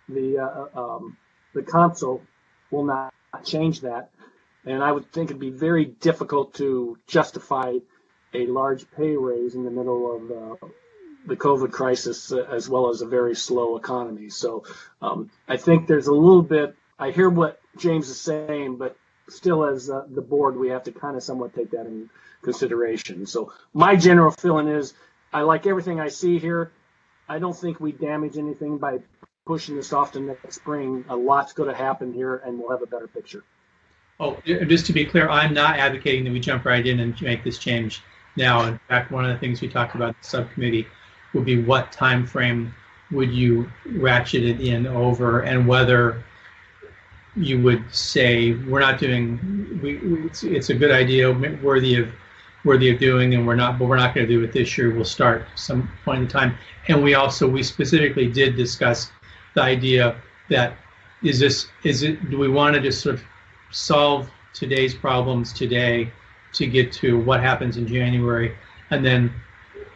the council will not change that. And I would think it'd be very difficult to justify a large pay raise in the middle of the COVID crisis, as well as a very slow economy. So I think there's a little bit, I hear what James is saying, but still as the board, we have to kind of somewhat take that in consideration. So my general feeling is I like everything I see here. I don't think we damage anything by pushing this off to next spring. A lot's going to happen here, and we'll have a better picture. Oh, just to be clear, I'm not advocating that we jump right in and make this change now. In fact, one of the things we talked about in the subcommittee would be what time frame would you ratchet it in over, and whether you would say we're not doing, it's a good idea, worthy of doing, and we're not going to do it this year. We'll start some point in time. And we specifically did discuss the idea that do we want to just sort of solve today's problems today to get to what happens in January, and then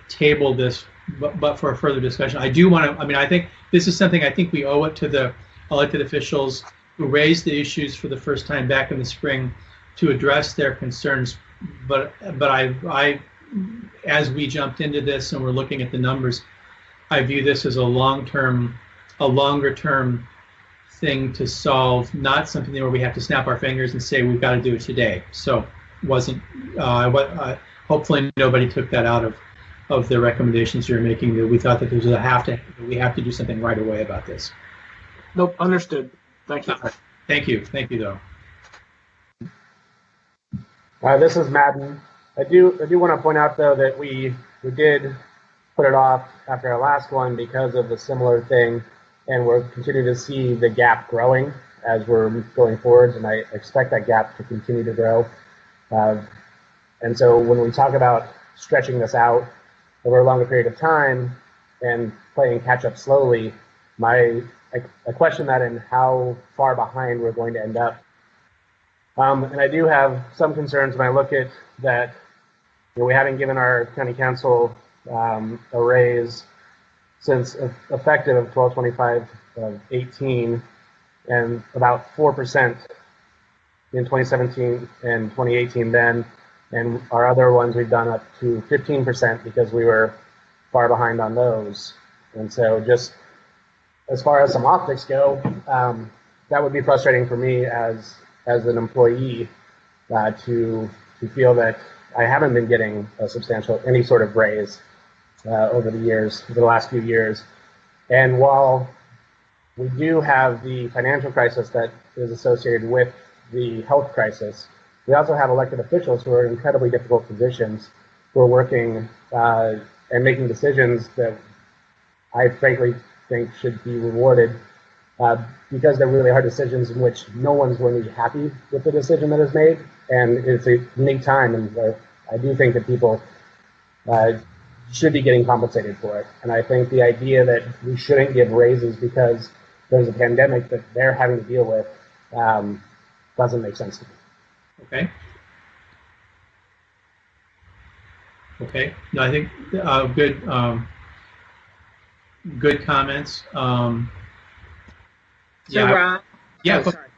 table this, but for a further discussion. I do want to, I think this is something I think we owe it to the elected officials who raised the issues for the first time back in the spring to address their concerns. But I as we jumped into this and we're looking at the numbers, I view this as a longer term thing to solve, not something where we have to snap our fingers and say we've got to do it today. So hopefully nobody took that out of the recommendations you're making, that we thought that we have to do something right away about this. Nope, understood. Thank you. Thank you though. This is Madden. I do want to point out though that we did put it off after our last one because of the similar thing, and we're continuing to see the gap growing as we're going forward, and I expect that gap to continue to grow. And so when we talk about stretching this out over a longer period of time and playing catch up slowly, I question that and how far behind we're going to end up. And I do have some concerns when I look at that. We haven't given our county council a raise since effective of 12/25 of 18, and about 4% in 2017 and 2018 then, and our other ones we've done up to 15% because we were far behind on those. And so just as far as some optics go, that would be frustrating for me as an employee to feel that I haven't been getting a substantial, any sort of raise over the last few years. And while we do have the financial crisis that is associated with the health crisis, we also have elected officials who are in incredibly difficult positions, who are working and making decisions that I frankly think should be rewarded because they're really hard decisions in which no one's going to be happy with the decision that is made. And it's a unique time, and I do think that people should be getting compensated for it. And I think the idea that we shouldn't give raises because there's a pandemic that they're having to deal with doesn't make sense to me. Okay. Okay. No, I think good comments. Rob. Yeah. Oh, sorry.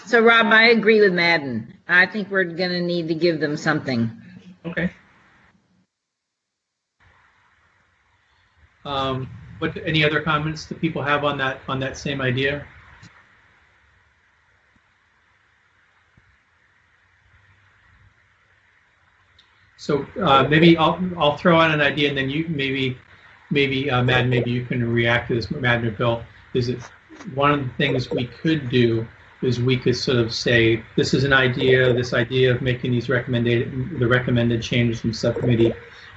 So Rob, I agree with Madden. I think we're going to need to give them something. Okay. Any other comments that people have on that same idea? So maybe I'll throw out an idea, and then you maybe Madden, maybe you can react to this. Madden or Bill, is it one of the things we could do is we could sort of say this is an idea, this idea of making these recommended changes from subcommittee.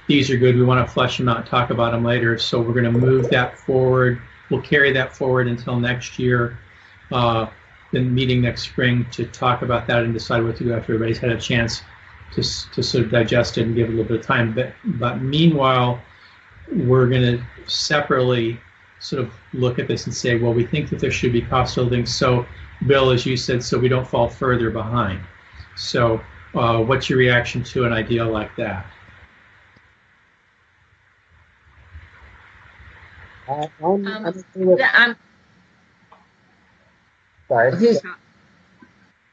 These are good. We want to flesh them out, talk about them later. So we're going to move that forward. We'll carry that forward until next year, the meeting next spring, to talk about that and decide what to do after everybody's had a chance to sort of digest it and give it a little bit of time. But meanwhile, we're going to separately sort of look at this and say, well, we think that there should be cost holding. So, Bill, as you said, so we don't fall further behind. So, what's your reaction to an idea like that? Sorry. Oh,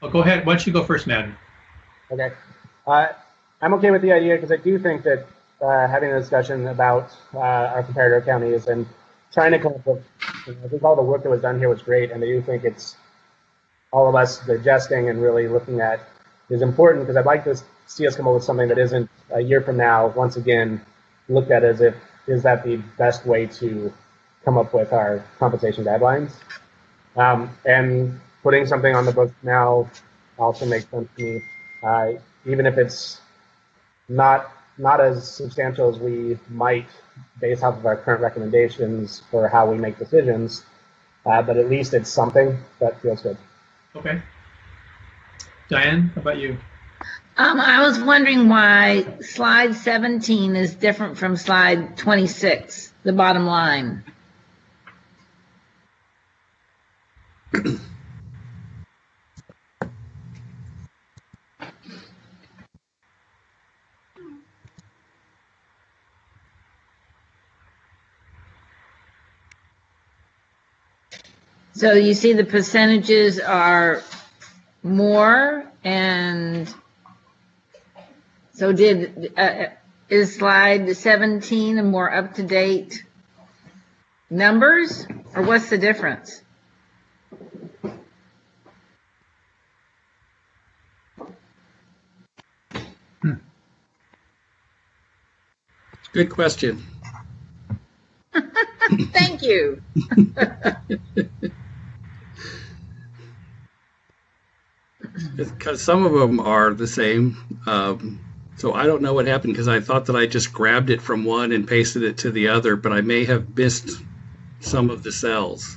go ahead. Why don't you go first, Madden? Okay. I'm okay with the idea because I do think that having a discussion about our comparator counties and trying to come up with, I think all the work that was done here was great, and I do think it's all of us digesting and really looking at is important, because I'd like to see us come up with something that isn't a year from now, once again, looked at as if, is that the best way to come up with our compensation guidelines? And putting something on the book now also makes sense to me, even if it's not as substantial as we might based off of our current recommendations for how we make decisions, but at least it's something that feels good. Okay. Diane, how about you? I was wondering why slide 17 is different from slide 26, the bottom line. So you see the percentages are more, and so is slide 17 a more up-to-date numbers, or what's the difference? Good question. Thank you. Because some of them are the same. So I don't know what happened, because I thought that I just grabbed it from one and pasted it to the other, but I may have missed some of the cells.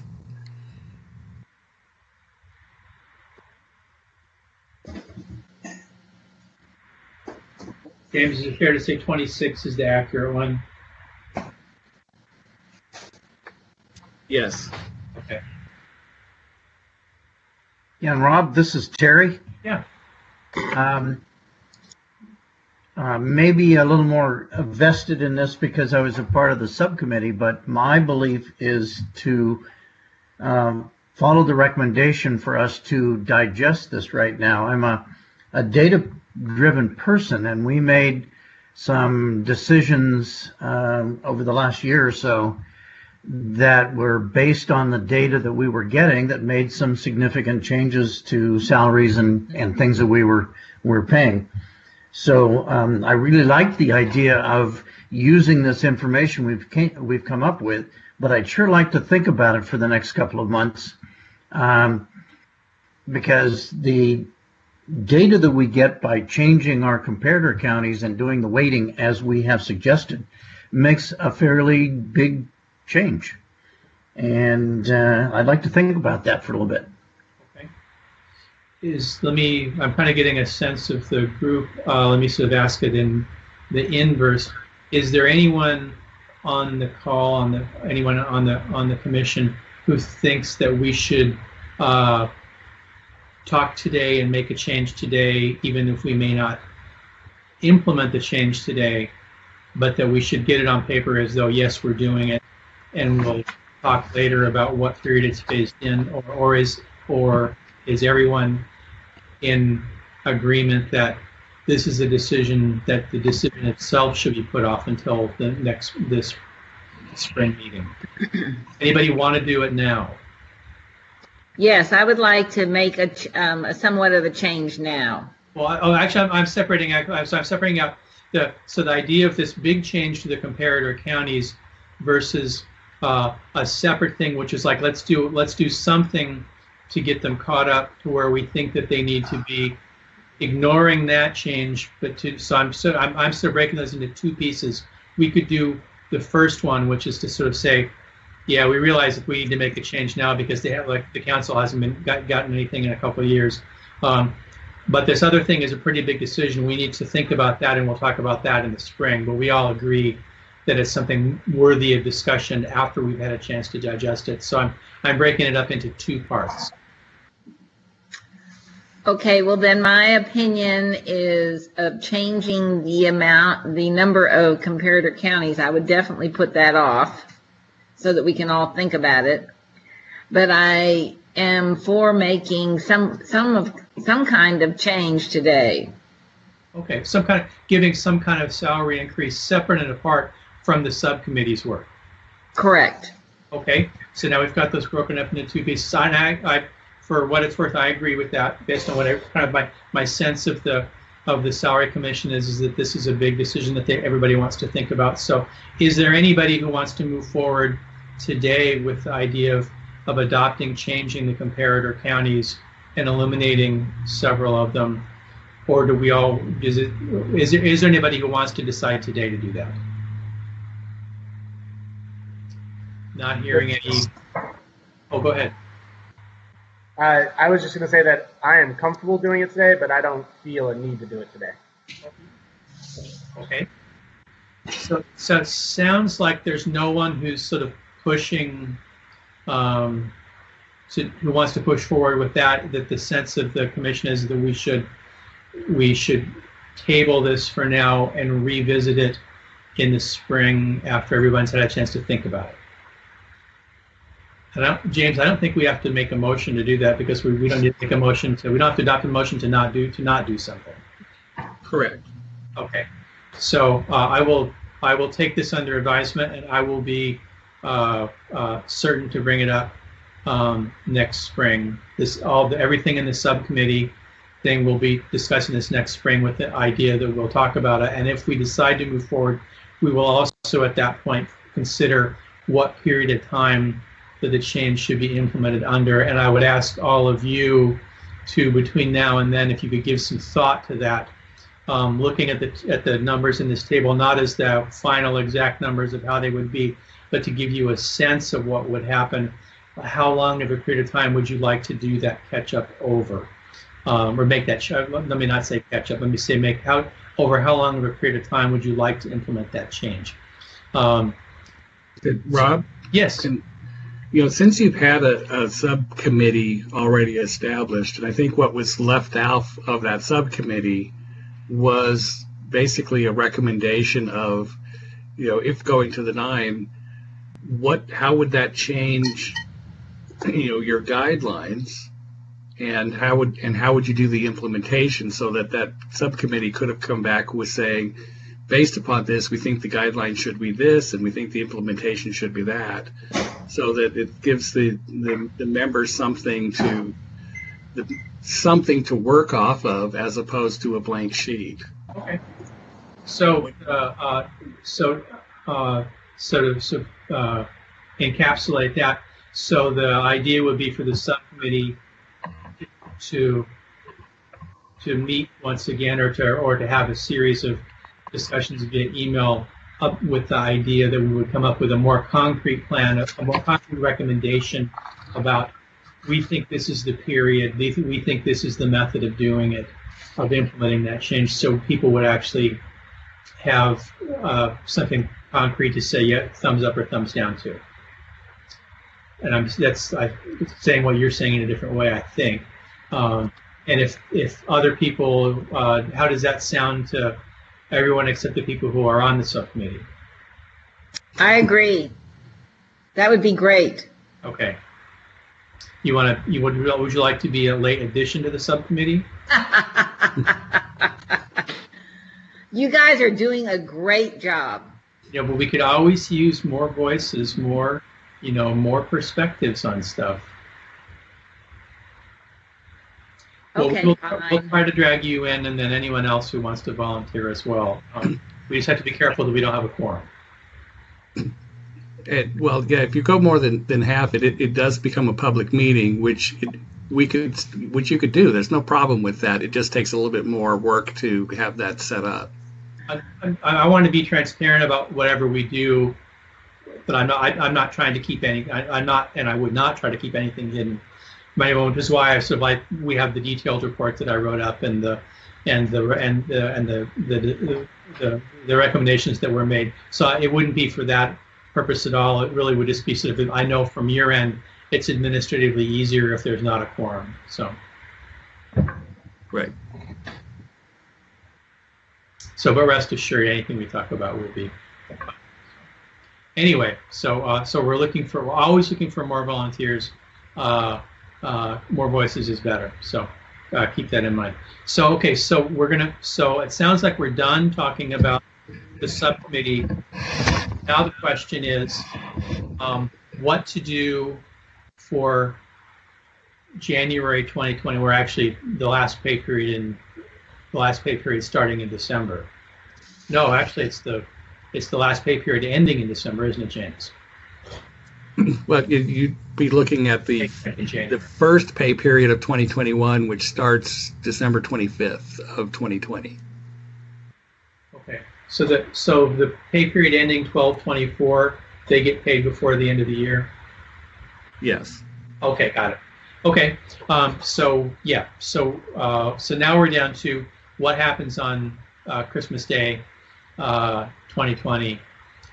James, is it fair to say 26 is the accurate one? Yes. Okay. Yeah, and Rob, this is Terry. Yeah. Maybe a little more vested in this because I was a part of the subcommittee, but my belief is to follow the recommendation for us to digest this right now. I'm a data-driven person, and we made some decisions over the last year or so that were based on the data that we were getting that made some significant changes to salaries and things that we were paying. So I really like the idea of using this information we've come up with, but I'd sure like to think about it for the next couple of months, because the data that we get by changing our comparator counties and doing the weighting as we have suggested makes a fairly big change. And I'd like to think about that for a little bit. I'm kind of getting a sense of the group. Let me sort of ask it in the inverse. Is there anyone on the call, anyone on the commission who thinks that we should talk today and make a change today, even if we may not implement the change today, but that we should get it on paper as though, yes, we're doing it, and we'll talk later about what period it's phased in, or is everyone in agreement that this is a decision, that the decision itself should be put off until this spring meeting? Anybody want to do it now? Yes, I would like to make a somewhat of a change now. Well, actually, I'm separating out. I'm separating out the idea of this big change to the comparator counties versus a separate thing, which is like let's do something to get them caught up to where we think that they need to be, ignoring that change. I'm sort of breaking those into two pieces. We could do the first one, which is to sort of say, yeah, we realize that we need to make a change now because the council hasn't gotten anything in a couple of years. But this other thing is a pretty big decision. We need to think about that, and we'll talk about that in the spring. But we all agree that it's something worthy of discussion after we've had a chance to digest it. So I'm breaking it up into two parts. Okay, well then my opinion is of changing the number of comparator counties. I would definitely put that off so that we can all think about it. But I am for making some kind of change today. Okay, giving some kind of salary increase separate and apart from the subcommittee's work. Correct. Okay, so now we've got those broken up into two pieces. for what it's worth, I agree with that based on what kind of my sense of the salary commission is that this is a big decision that everybody wants to think about. So is there anybody who wants to move forward today with the idea of adopting, changing the comparator counties and eliminating several of them? Or do we all, is there anybody who wants to decide today to do that? Not hearing any. Oh, go ahead. I was just going to say that I am comfortable doing it today, but I don't feel a need to do it today. Okay. So it sounds like there's no one who's sort of pushing, who wants to push forward with that. That the sense of the commission is that we should table this for now and revisit it in the spring after everyone's had a chance to think about it. James, I don't think we have to make a motion to do that because we don't need to make a motion we don't have to adopt a motion to not do something. Correct. Okay. So I will take this under advisement, and I will be certain to bring it up next spring. Everything in the subcommittee thing we'll be discussing this next spring with the idea that we'll talk about it. And if we decide to move forward, we will also at that point consider what period of time that the change should be implemented under. And I would ask all of you to, between now and then, if you could give some thought to that, looking at the numbers in this table, not as the final exact numbers of how they would be, but to give you a sense of what would happen. How long of a period of time would you like to do that catch up over? Or make that, let me not say catch up, let me say over how long of a period of time would you like to implement that change? Rob? Yes. Since you've had a subcommittee already established, and I think what was left out of that subcommittee was basically a recommendation of, if going to the 9, how would that change, your guidelines, and how would you do the implementation so that subcommittee could have come back with saying, based upon this, we think the guidelines should be this, and we think the implementation should be that, so that it gives the members something to work off of as opposed to a blank sheet. Okay. So encapsulate that. So the idea would be for the subcommittee to meet once again, or to have a series of discussions via email up with the idea that we would come up with a more concrete plan, a more concrete recommendation about, we think this is the period, we think this is the method of doing it, of implementing that change, so people would actually have something concrete to say, yeah, thumbs up or thumbs down to. And I'm saying what you're saying in a different way, I think. And if other people, how does that sound to everyone except the people who are on the subcommittee? I agree. That would be great. Okay. Would you like to be a late addition to the subcommittee? You guys are doing a great job. Yeah, but we could always use more voices, more perspectives on stuff. Okay, we'll try to drag you in, and then anyone else who wants to volunteer as well. We just have to be careful that we don't have a quorum. If you go more than half, it does become a public meeting, which you could do. There's no problem with that. It just takes a little bit more work to have that set up. I want to be transparent about whatever we do, but I'm not trying to keep any. I'm not, and I would not try to keep anything hidden. Which is why we have the detailed report that I wrote up and the recommendations that were made. So it wouldn't be for that purpose at all. It really would just be sort of, I know from your end, it's administratively easier if there's not a quorum. So. Right. So, but rest assured, anything we talk about will be. Anyway, so we're always looking for more volunteers. More voices is better. So keep that in mind. So, okay, so it sounds like we're done talking about the subcommittee. Now the question is what to do for January 2020, we're actually the last pay period starting in December. No, actually, it's the last pay period ending in December, isn't it, James? Well, you'd be looking at the In January. first pay period of 2021, which starts December 25th of 2020. Okay. So the pay period ending 12/24, they get paid before the end of the year. Yes. Okay, got it. Okay. So now we're down to what happens on Christmas Day, 2020,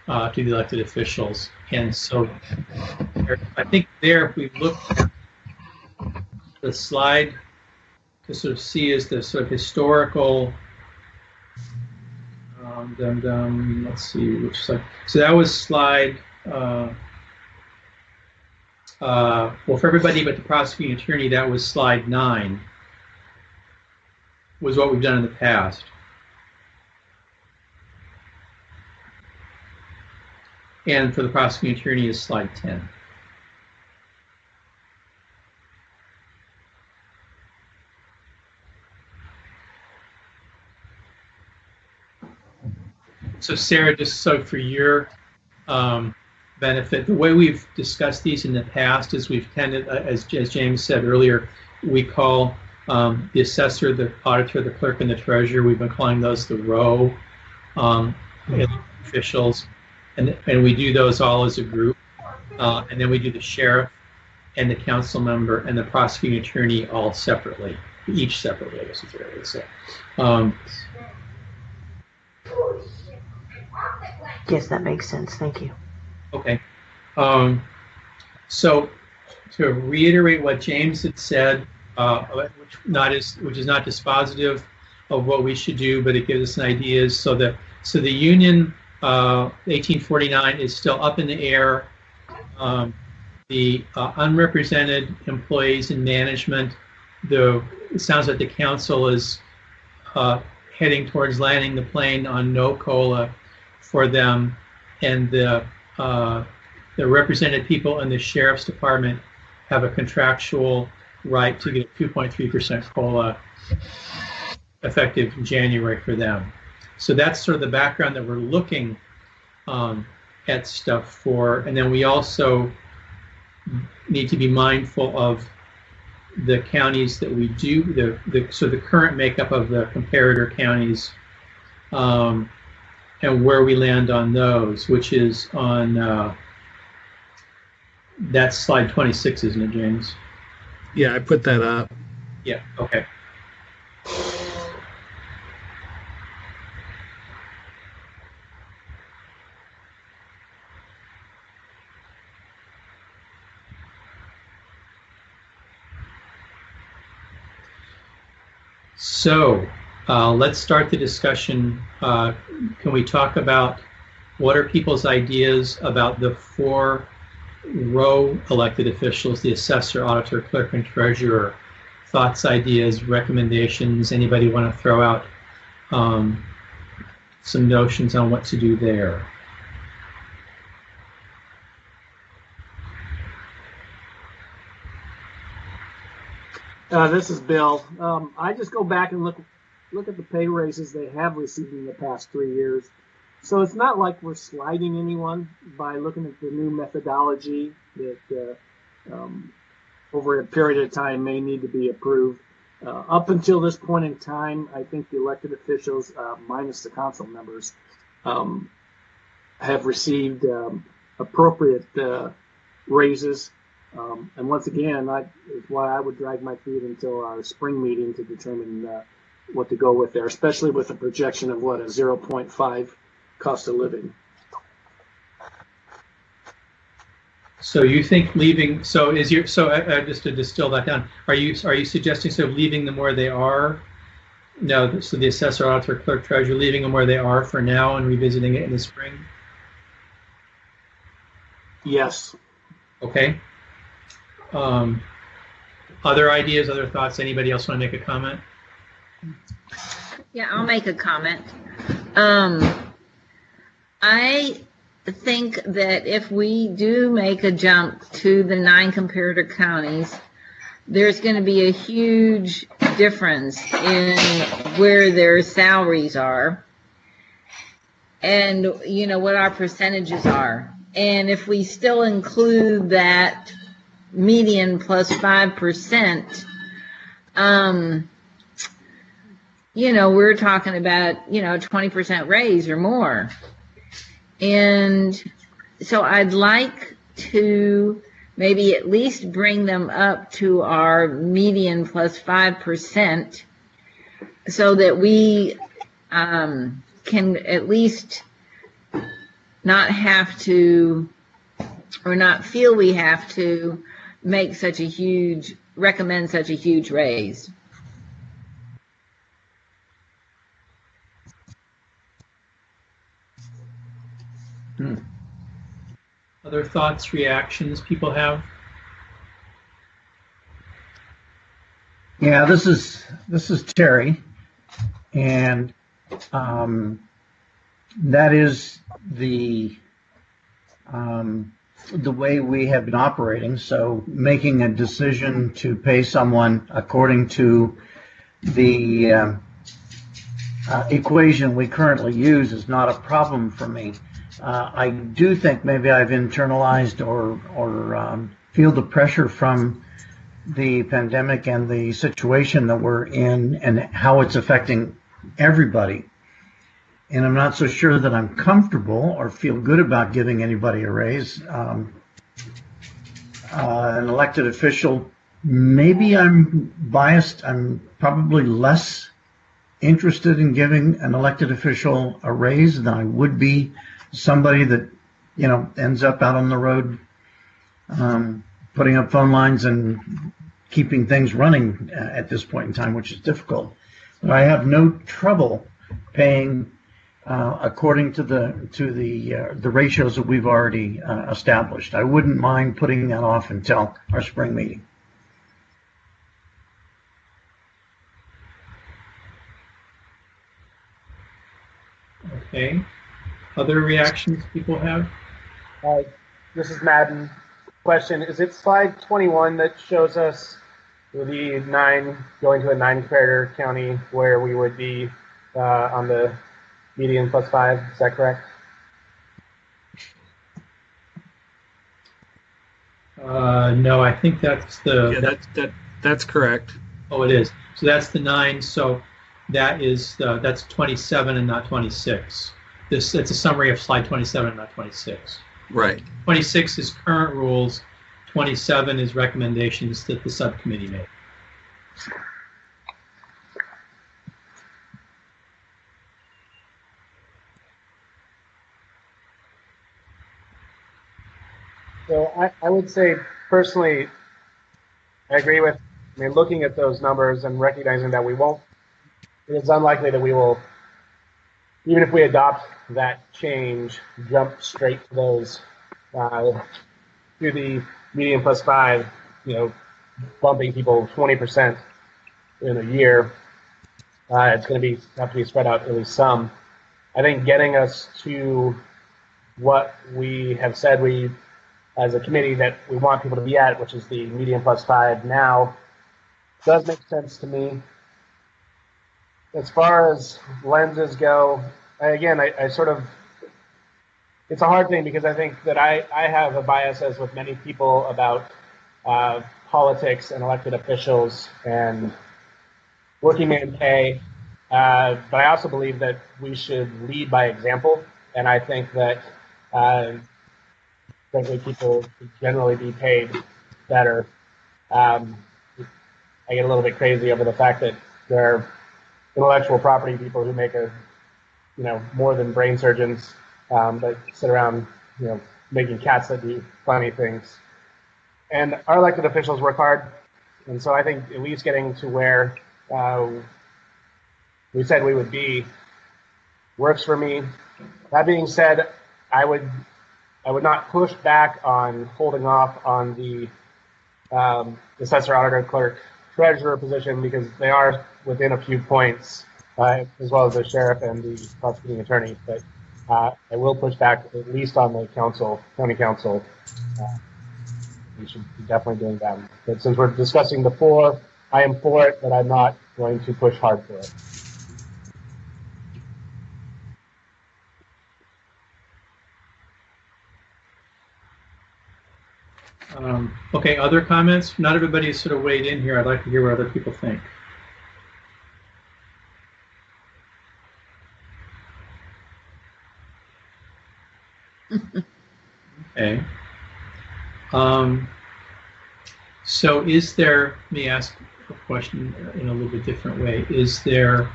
to the elected officials. And so I think there, if we look at the slide to sort of see is the sort of historical, let's see which slide. So that was slide, well, for everybody but the prosecuting attorney, that was slide 9, was what we've done in the past. And for the prosecuting attorney is slide 10. So Sarah, just so for your benefit, the way we've discussed these in the past is we've tended, as James said earlier, we call the assessor, the auditor, the clerk, and the treasurer. We've been calling those the row officials. And we do those all as a group, and then we do the sheriff and the council member and the prosecuting attorney all separately, each separately, I guess is what I would say. Yes, that makes sense. Thank you. Okay. So to reiterate what James had said, which is not dispositive of what we should do, but it gives us an idea. So the union 1849 is still up in the air. The unrepresented employees in management, it sounds like the council is heading towards landing the plane on no COLA for them, and the represented people in the sheriff's department have a contractual right to get a 2.3% COLA effective in January for them. So that's sort of the background that we're looking at stuff for. And then we also need to be mindful of the counties that we do, so the current makeup of the comparator counties, and where we land on those, which is on, that's slide 26, isn't it, James? Yeah, I put that up. Yeah, okay. So let's start the discussion. Can we talk about what are people's ideas about the 4 row elected officials, the assessor, auditor, clerk, and treasurer? Thoughts, ideas, recommendations? Anybody want to throw out some notions on what to do there? This is Bill. I just go back and look at the pay raises they have received in the past 3 years. So it's not like we're sliding anyone by looking at the new methodology that over a period of time may need to be approved. Up until this point in time, I think the elected officials, minus the council members, have received appropriate raises. And once again, it's why I would drag my feet until our spring meeting to determine what to go with there, especially with a projection of what, a 0.5 cost of living. So you think leaving? So just to distill that down, are you suggesting sort of leaving them where they are? No. So the assessor, auditor, clerk, treasurer, leaving them where they are for now and revisiting it in the spring. Yes. Okay. Other ideas, other thoughts? Anybody else want to make a comment? Yeah, I'll make a comment. I think that if we do make a jump to the 9 comparator counties, there's going to be a huge difference in where their salaries are and, you know, what our percentages are. And if we still include that median plus 5%, you know, we're talking about, you know, 20% raise or more. And so I'd like to maybe at least bring them up to our median plus 5% so that we can at least not have to, or not feel we have to make such a huge, recommend such a huge raise. Other thoughts, reactions people have? Yeah, this is Terry, and that is the way we have been operating. So making a decision to pay someone according to the equation we currently use is not a problem for me. I do think maybe I've internalized or feel the pressure from the pandemic and the situation that we're in and how it's affecting everybody. And I'm not so sure that I'm comfortable or feel good about giving anybody a raise. An elected official, maybe I'm biased. I'm probably less interested in giving an elected official a raise than I would be somebody that, you know, ends up out on the road putting up phone lines and keeping things running at this point in time, which is difficult. But I have no trouble paying according to the ratios that we've already established. I wouldn't mind putting that off until our spring meeting. Okay. Other reactions people have? This is Madden. Question, is it slide 21 that shows us the 9 going to a 9-creditor county where we would be on the median plus 5? Is that correct? No, I think that's the. Yeah, that's correct. Oh, it is. So that's the 9. So that is that's 27 and not 26. It's a summary of slide 27 and not 26. Right. 26 is current rules. 27 is recommendations that the subcommittee made. So I would say personally, I agree with, I mean, looking at those numbers and recognizing that we won't, it is unlikely that we will, even if we adopt that change, jump straight to those, to the median plus 5, you know, bumping people 20% in a year. It's going to have to be spread out at least some. I think getting us to what we have said we, as a committee, that we want people to be at, which is the median plus 5 now, does make sense to me. As far as lenses go, again, I sort of, it's a hard thing because I think that I have a bias, as with many people, about politics and elected officials and working man pay. But I also believe that we should lead by example. And I think that frankly, people should generally be paid better. I get a little bit crazy over the fact that there are intellectual property people who make more than brain surgeons, that sit around, making cats that do funny things. And our elected officials work hard. And so I think at least getting to where we said we would be works for me. That being said, I would not push back on holding off on the assessor, auditor, clerk, treasurer position, because they are within a few points, as well as the sheriff and the prosecuting attorney. But I will push back at least on the county council. We should be definitely doing that. But since we're discussing the 4, I am for it, but I'm not going to push hard for it. Okay, other comments? Not everybody's sort of weighed in here. I'd like to hear what other people think. Okay. So is there, let me ask a question in a little bit different way. Is there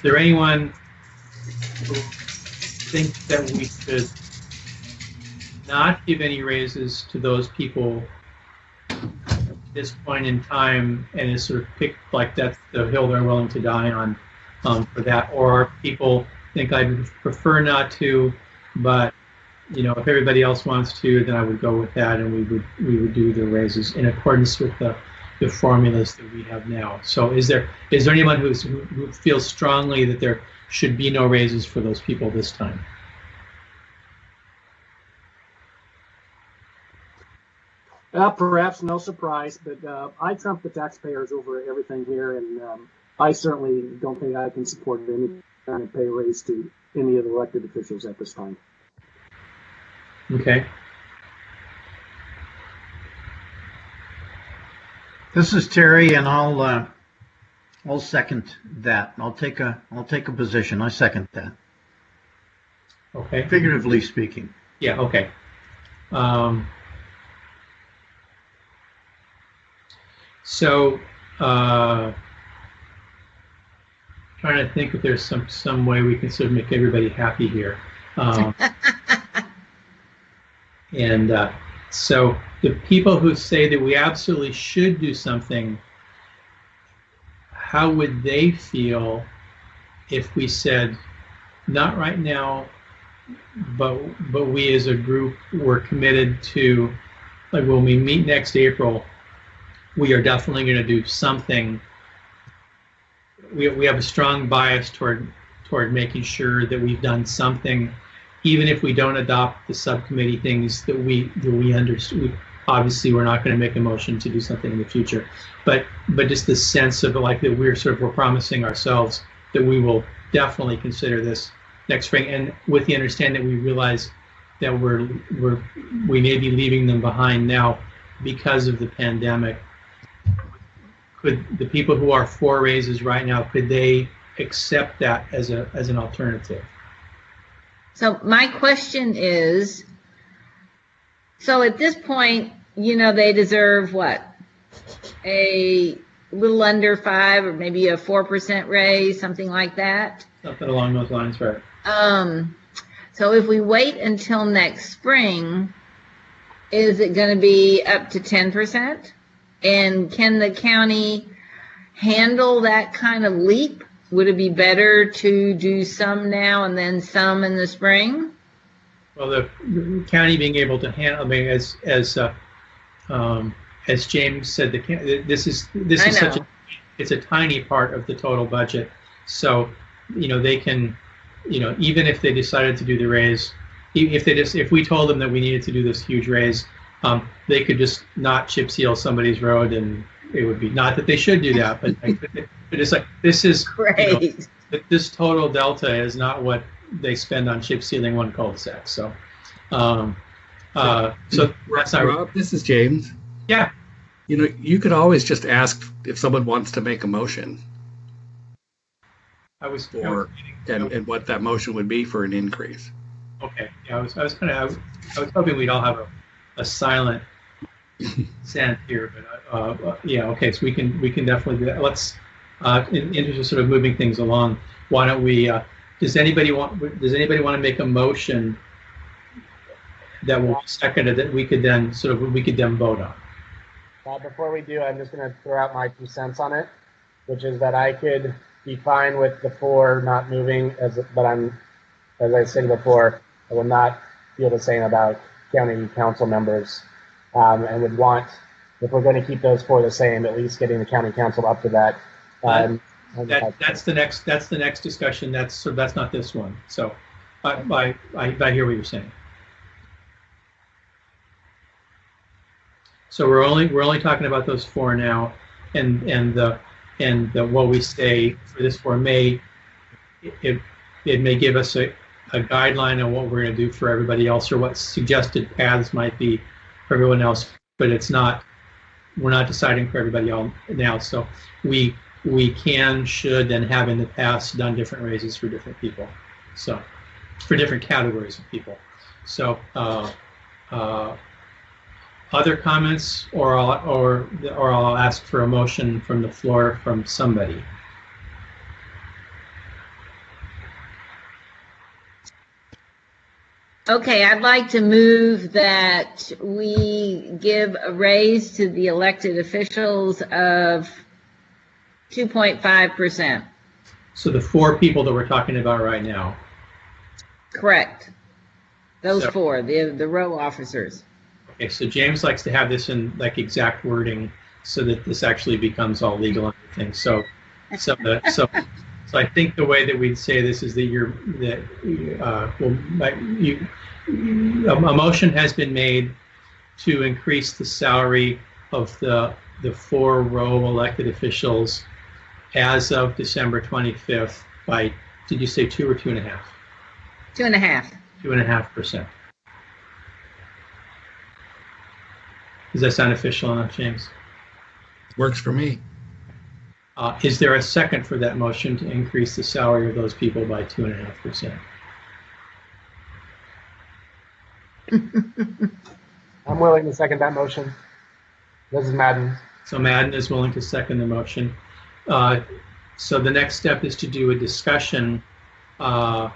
anyone who thinks that we should not give any raises to those people at this point in time, and is sort of picked like that's the hill they're willing to die on for that? Or people think I'd prefer not to, but you know, if everybody else wants to, then I would go with that, and we would do the raises in accordance with the formulas that we have now. So is there anyone who feels strongly that there should be no raises for those people this time? Perhaps no surprise, but I trump the taxpayers over everything here, and I certainly don't think I can support any kind of pay raise to any of the elected officials at this time. Okay. This is Terry, and I'll second that. I'll take a position. I second that. Okay. Figuratively speaking. Yeah. Okay. So, trying to think if there's some way we can sort of make everybody happy here. And so the people who say that we absolutely should do something, how would they feel if we said, not right now, but we as a group were committed to, like when we meet next April, we are definitely going to do something. We have a strong bias toward making sure that we've done something, even if we don't adopt the subcommittee things that we understand. Obviously, we're not going to make a motion to do something in the future, but just the sense of like that we're promising ourselves that we will definitely consider this next spring, and with the understanding that we realize that we may be leaving them behind now because of the pandemic. Could the people who are for raises right now, could they accept that as an alternative? So my question is, so at this point, you know, they deserve what? A little under 5 or maybe a 4% raise, something like that? Something along those lines, right? So if we wait until next spring, is it going to be up to 10%? And can the county handle that kind of leap? Would it be better to do some now and then some in the spring? Well, the county being able to handle, I mean, as James said, this is such it's a tiny part of the total budget. So, you know, they can, you know, even if they decided to do the raise, if we told them that we needed to do this huge raise, they could just not chip seal somebody's road, and it would be, not that they should do that, but it's like, this is great. You know, this total delta is not what they spend on chip sealing one cul-de-sac. So, so that's not. Rob, this is James. Yeah. You know, you could always just ask if someone wants to make a motion. And what that motion would be for an increase. Okay. Yeah, I was hoping we'd all have a silent sand here, but yeah. Okay. So we can definitely do that. Let's in interest of sort of moving things along. Why don't we? Does anybody want to make a motion that will be seconded that we could then vote on? Before we do, I'm just going to throw out my 2 cents on it, which is that I could be fine with the 4 not moving, but as I said before, I will not feel the same about county council members, and would want, if we're going to keep those 4 the same, at least getting the county council up to that. That's the next discussion. That's not this one. So I hear what you're saying. So we're only talking about those four now, and what we say for this four may it may give us a guideline on what we're going to do for everybody else, or what suggested paths might be for everyone else. But it's not, we're not deciding for everybody else now. So we can, should, and have in the past done different raises for different people. So for different categories of people. So other comments, or I'll ask for a motion from the floor from somebody. Okay, I'd like to move that we give a raise to the elected officials of 2.5%. So the four people that we're talking about right now. Correct. Those So- four, the row officers. Okay, so James likes to have this in like exact wording so that this actually becomes all legal and everything. So I think the way that we'd say this is that a motion has been made to increase the salary of the four row elected officials as of December 25th by, did you say 2 or 2.5? 2.5. 2.5%. Does that sound official enough, James? Works for me. Is there a second for that motion to increase the salary of those people by 2.5%? I'm willing to second that motion. This is Madden. So Madden is willing to second the motion. So the next step is to do a discussion on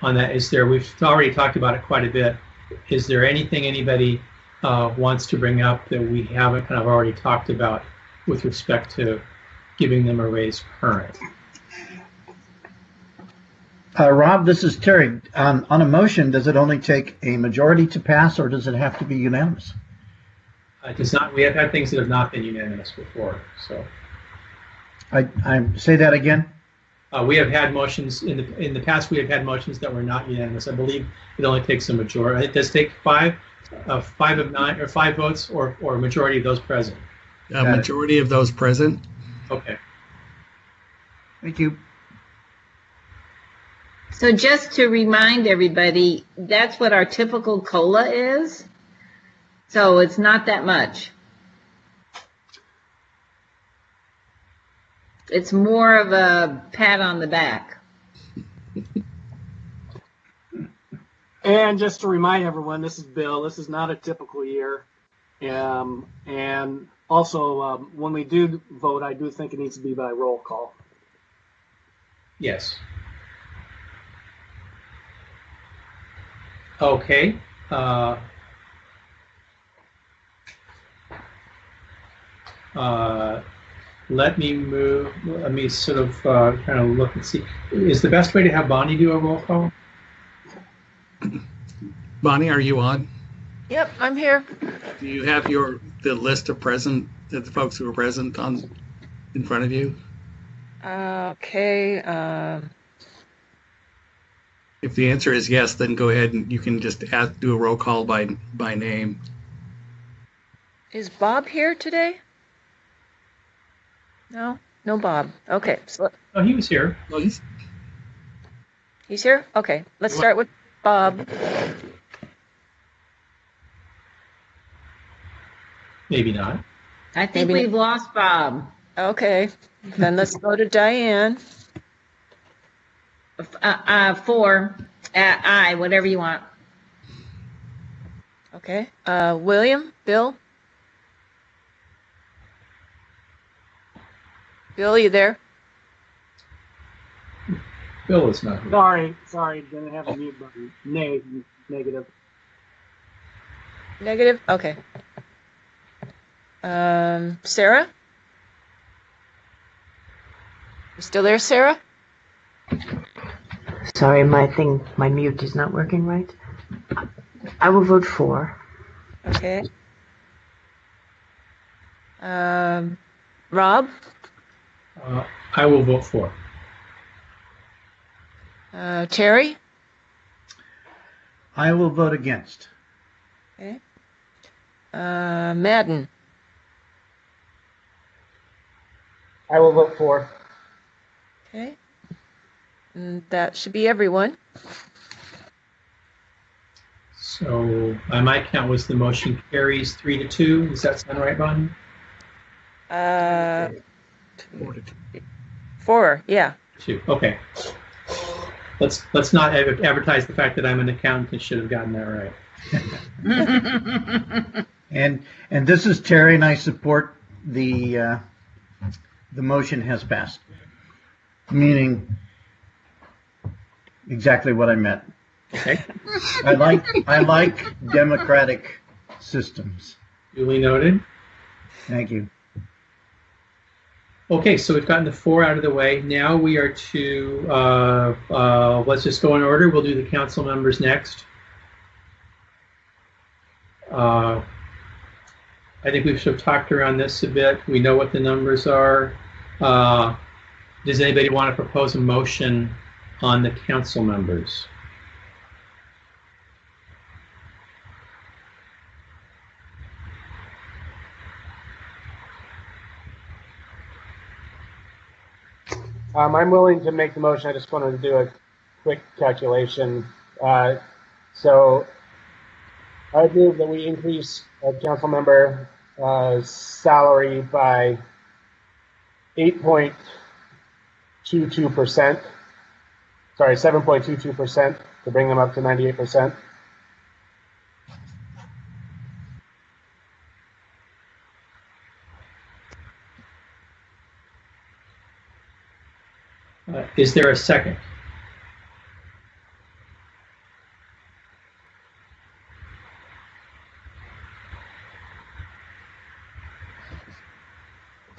that. We've already talked about it quite a bit. Is there anything anybody wants to bring up that we haven't kind of already talked about with respect to giving them a raise current? Rob, this is Terry. On a motion, does it only take a majority to pass, or does it have to be unanimous? It does not. We have had things that have not been unanimous before. So I say that again. we have had motions in the past. We have had motions that were not unanimous. I believe it only takes a majority. It does take five of 9 or 5 votes, or a majority of those present. A majority of those present. Okay. Thank you. So just to remind everybody, that's what our typical COLA is. So it's not that much. It's more of a pat on the back. And just to remind everyone, this is Bill. This is not a typical year. And also, when we do vote, I do think it needs to be by roll call. Yes. Okay. Let me sort of kind of look and see. Is the best way to have Bonnie do a roll call? Bonnie, are you on? Yep, I'm here. Do you have the list of the folks who are present in front of you? Okay. If the answer is yes, then go ahead and you can just do a roll call by name. Is Bob here today? No, no Bob. Okay, so Oh, he was here. Well, he's here. Okay, let's start with Bob. Maybe not. I think Maybe- we've lost Bob. Okay, then let's go to Diane. 4. I, whatever you want. Okay, William, Bill. Bill, you there? Bill is not here. Sorry, didn't have a mute button. Negative. Negative. Okay. Sarah. You still there, Sarah? Sorry, my mute is not working right. I will vote for. Okay. Rob. I will vote for. Terry. I will vote against. Okay. Madden. I will vote for. Okay. And that should be everyone. So by my count, was the motion carries 3-2. Does that sound right, Bonnie? 4, yeah. 2. Okay. Let's not advertise the fact that I'm an accountant and should have gotten that right. And this is Terry, and I support the motion has passed, meaning exactly what I meant. Okay. I like democratic systems. Duly noted. Thank you. Okay, so we've gotten the 4 out of the way. Now we are to, let's just go in order. We'll do the council members next. I think we've sort of talked around this a bit. We know what the numbers are. Does anybody want to propose a motion on the council members? I'm willing to make the motion. I just wanted to do a quick calculation. So I move that we increase a council member salary by 8.22%. Sorry, 7.22% to bring them up to 98%. Is there a second?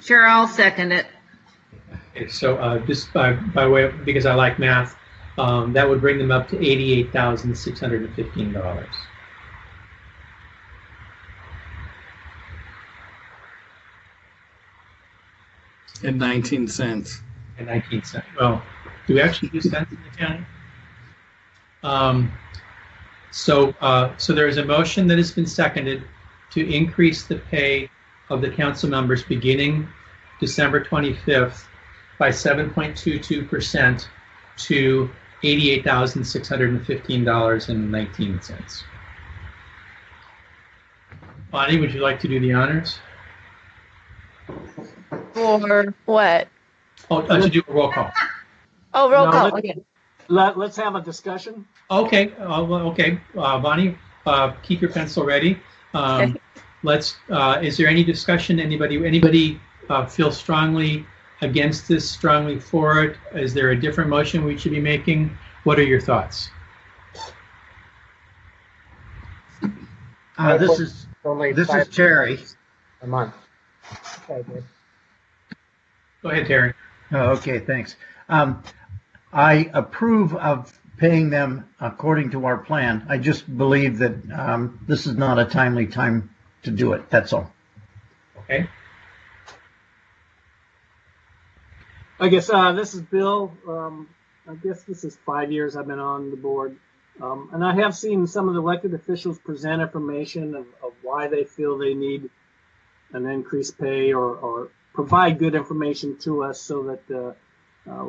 Sure, I'll second it. Okay, so just by way of, because I like math, that would bring them up to $88,615. And 19 cents. And 19 cents. Well, do we actually use cents in the county? So there is a motion that has been seconded to increase the pay of the council members beginning December 25th by 7.22% to $88,615.19. Bonnie, would you like to do the honors? For what? Oh, to do a roll call. Oh, roll No, call. let- Okay. Let's have a discussion. Okay, okay. Bonnie, keep your pencil ready. Let's. Is there any discussion? Anybody feel strongly against this? Strongly for it? Is there a different motion we should be making? What are your thoughts? This is Terry. A month. Okay, good. Go ahead, Terry. Oh, okay, thanks. I approve of paying them according to our plan. I just believe that this is not a timely time to do it. That's all. Okay. I guess this is Bill. I guess this is 5 years I've been on the board. And I have seen some of the elected officials present information of why they feel they need an increased pay or provide good information to us so that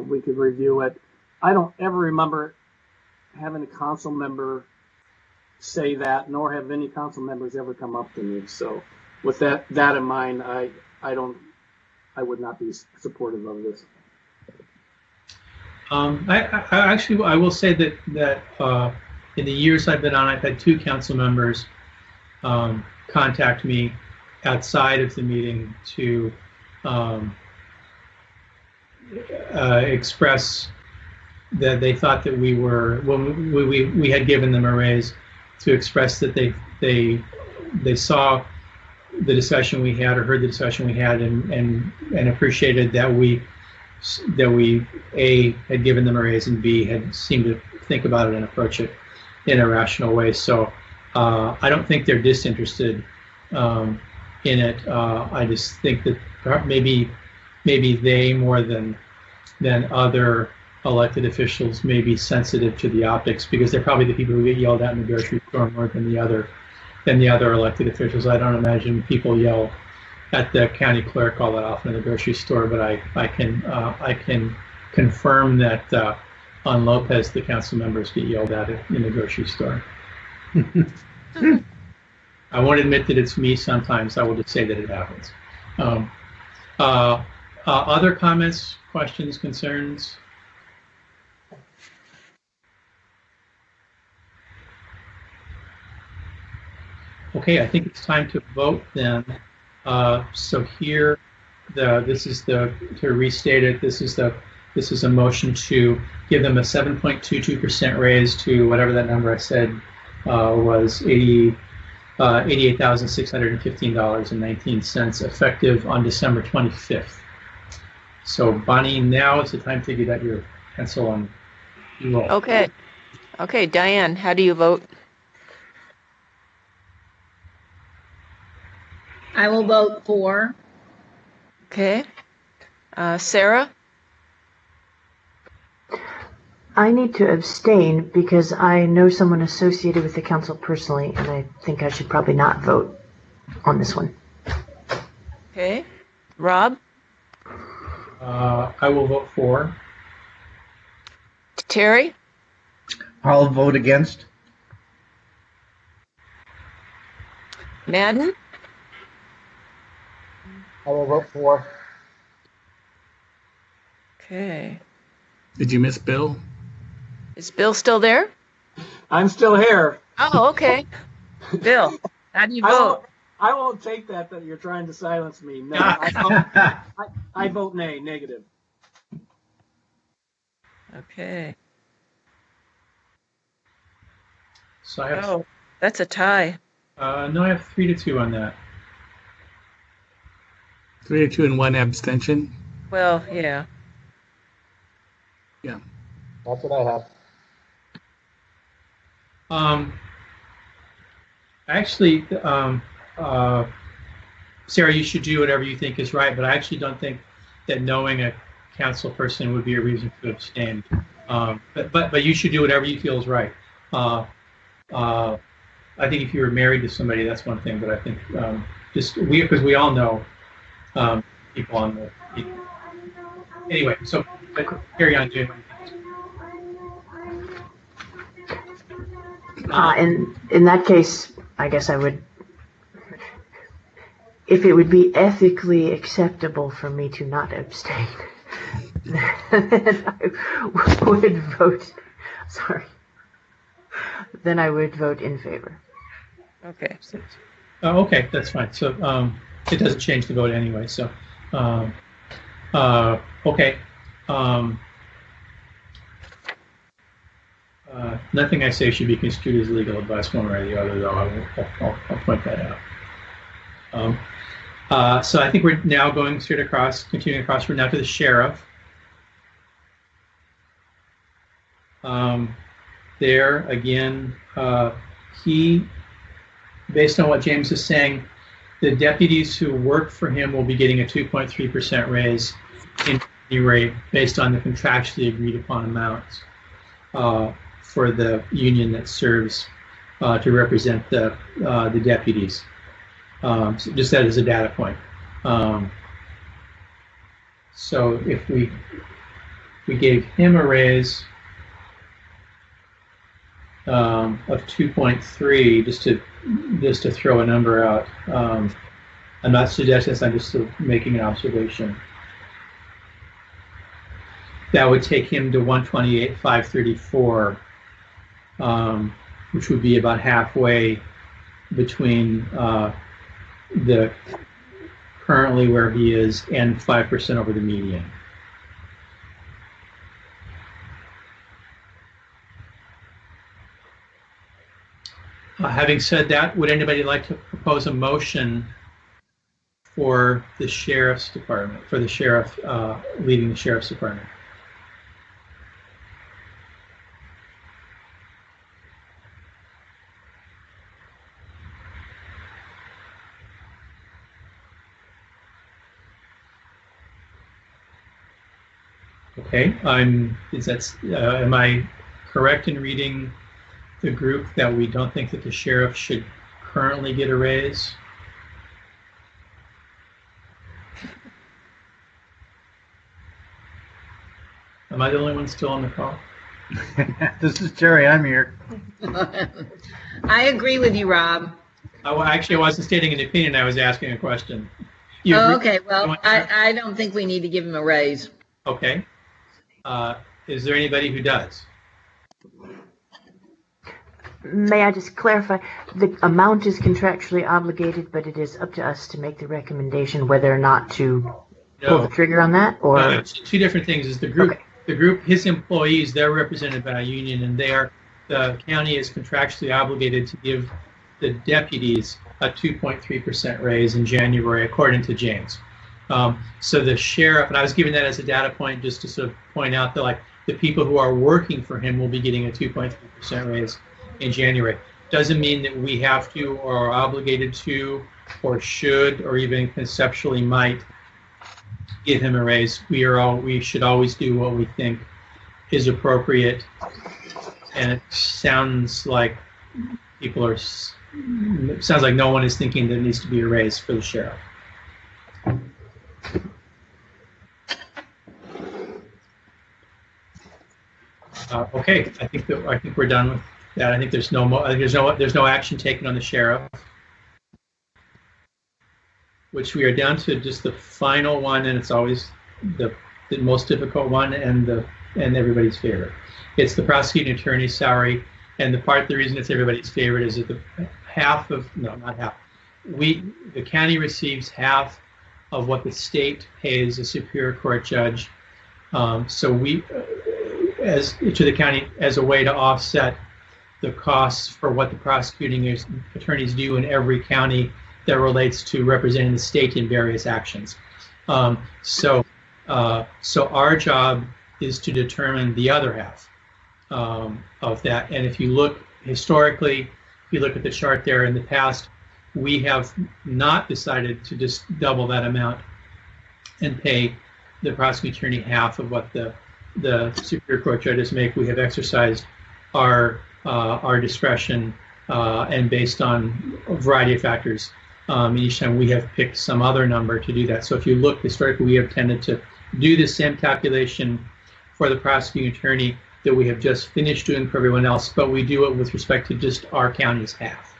we could review it. I don't ever remember having a council member say that, nor have any council members ever come up to me. So with that in mind, I would not be supportive of this. I will say that in the years I've been on, I've had 2 council members contact me outside of the meeting to express that they thought that we were, when we had given them a raise, to express that they saw the discussion we had or heard the discussion we had and appreciated that we A, had given them a raise, and B, had seemed to think about it and approach it in a rational way. So I don't think they're disinterested in it. I just think that perhaps maybe they, more than other elected officials, may be sensitive to the optics, because they're probably the people who get yelled at in the grocery store more than the other than the other elected officials. I don't imagine people yell at the county clerk all that often in the grocery store, but I can confirm that on Lopez, the council members get yelled at in the grocery store. I won't admit that it's me sometimes. I will just say that it happens. Other comments, questions, concerns? Okay, I think it's time to vote then. So here, to restate it, this is a motion to give them a 7.22% raise to whatever that number I said was $88,615.19 effective on December 25th. So Bonnie, now is the time to get out your pencil and roll. Okay. Okay, Diane, how do you vote? I will vote for. Okay. Sarah? I need to abstain because I know someone associated with the council personally, and I think I should probably not vote on this one. Okay. Rob? I will vote for. Terry? I'll vote against. Madden? I will vote for. Okay. Did you miss Bill? Is Bill still there? I'm still here. Oh, okay. Bill, how do you vote? I won't take that you're trying to silence me. No, I vote nay, negative. Okay. So I have, Oh, that's a tie. no, I have 3-2 on that. 3-2 and 1 abstention. Well, yeah. Yeah. That's what I have. Actually, Sarah, you should do whatever you think is right, but I actually don't think that knowing a council person would be a reason to abstain. But you should do whatever you feel is right. I think if you were married to somebody, that's one thing, but I think because we all know people on the. Anyway, so carry on doing. In that case, I guess I would, if it would be ethically acceptable for me to not abstain, then I would vote, then I would vote in favor. Okay. Okay, that's fine. So it doesn't change the vote anyway. So okay. Nothing I say should be construed as legal advice one way or the other, though. I'll point that out. So I think we're now going straight across, continuing across. We're now to the sheriff. There again, based on what James is saying, the deputies who work for him will be getting a 2.3% raise in January based on the contractually agreed upon amounts for the union that serves to represent the deputies. So just that as a data point. So if we gave him a raise of 2.3, just to throw a number out. I'm not suggesting this, I'm just making an observation. That would take him to 128,534, which would be about halfway between the currently where he is and 5% over the median. Having said that, would anybody like to propose a motion for the sheriff's department, for the sheriff leading the sheriff's department? Okay, am I correct in reading the group that we don't think that the sheriff should currently get a raise? Am I the only one still on the call? This is Terry. I'm here. I agree with you, Rob. Actually, I wasn't stating an opinion. I was asking a question. You Oh, agree? okay, well, I don't think we need to give him a raise. Okay. Is there anybody who does? May I just clarify? The amount is contractually obligated, but it is up to us to make the recommendation whether or not to pull the trigger on that, or? No, it's two different things. Is the group, Okay. the group, his employees, they're represented by a union, and the county is contractually obligated to give the deputies a 2.3% raise in January, according to James. So the sheriff, and I was giving that as a data point just to sort of point out that like the people who are working for him will be getting a 2.3% raise in January. Doesn't mean that we have to or are obligated to or should or even conceptually might give him a raise. We should always do what we think is appropriate, and it sounds like sounds like no one is thinking there needs to be a raise for the sheriff. Okay, I think we're done with that. I think there's no more. There's no action taken on the sheriff, which we are down to just the final one, and it's always the most difficult one and everybody's favorite. It's the prosecuting attorney's salary, and the reason it's everybody's favorite is that the county receives half of what the state pays a superior court judge. So we, as to the county, as a way to offset the costs for what the prosecuting attorneys do in every county that relates to representing the state in various actions. So our job is to determine the other half of that. And if you look historically, if you look at the chart there in the past, we have not decided to just double that amount and pay the prosecuting attorney half of what the superior court judges make. We have exercised our discretion and based on a variety of factors. Each time we have picked some other number to do that. So if you look historically, we have tended to do the same calculation for the prosecuting attorney that we have just finished doing for everyone else, but we do it with respect to just our county's half.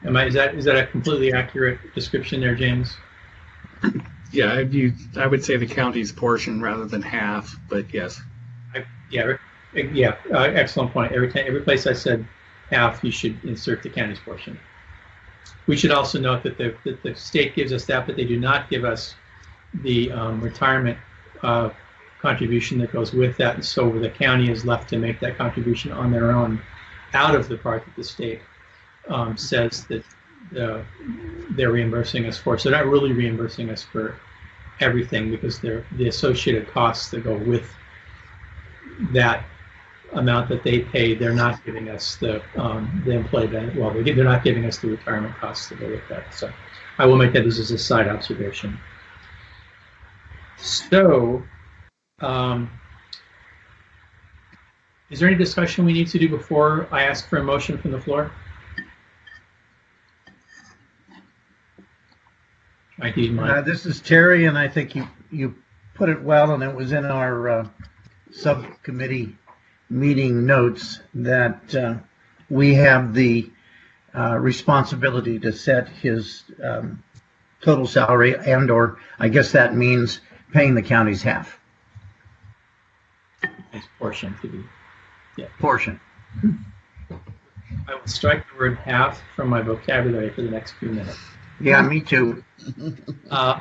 Is that a completely accurate description there, James? Yeah, I would say the county's portion rather than half, but yes. Excellent point. Every place I said half, you should insert the county's portion. We should also note that the state gives us that, but they do not give us the retirement contribution that goes with that, and so the county is left to make that contribution on their own out of the part that the state says that they're reimbursing us for. So they're not really reimbursing us for everything because they're the associated costs that go with that amount that they pay. They're not giving us the employee benefit. Well, they're not giving us the retirement costs that go with that. So I will make that as a side observation. So, is there any discussion we need to do before I ask for a motion from the floor? This is Terry, and I think you put it well, and it was in our subcommittee meeting notes that we have the responsibility to set his total salary, or I guess that means paying the county's half. His portion to be. Yeah. Portion. I will strike the word half from my vocabulary for the next few minutes. Yeah, me too.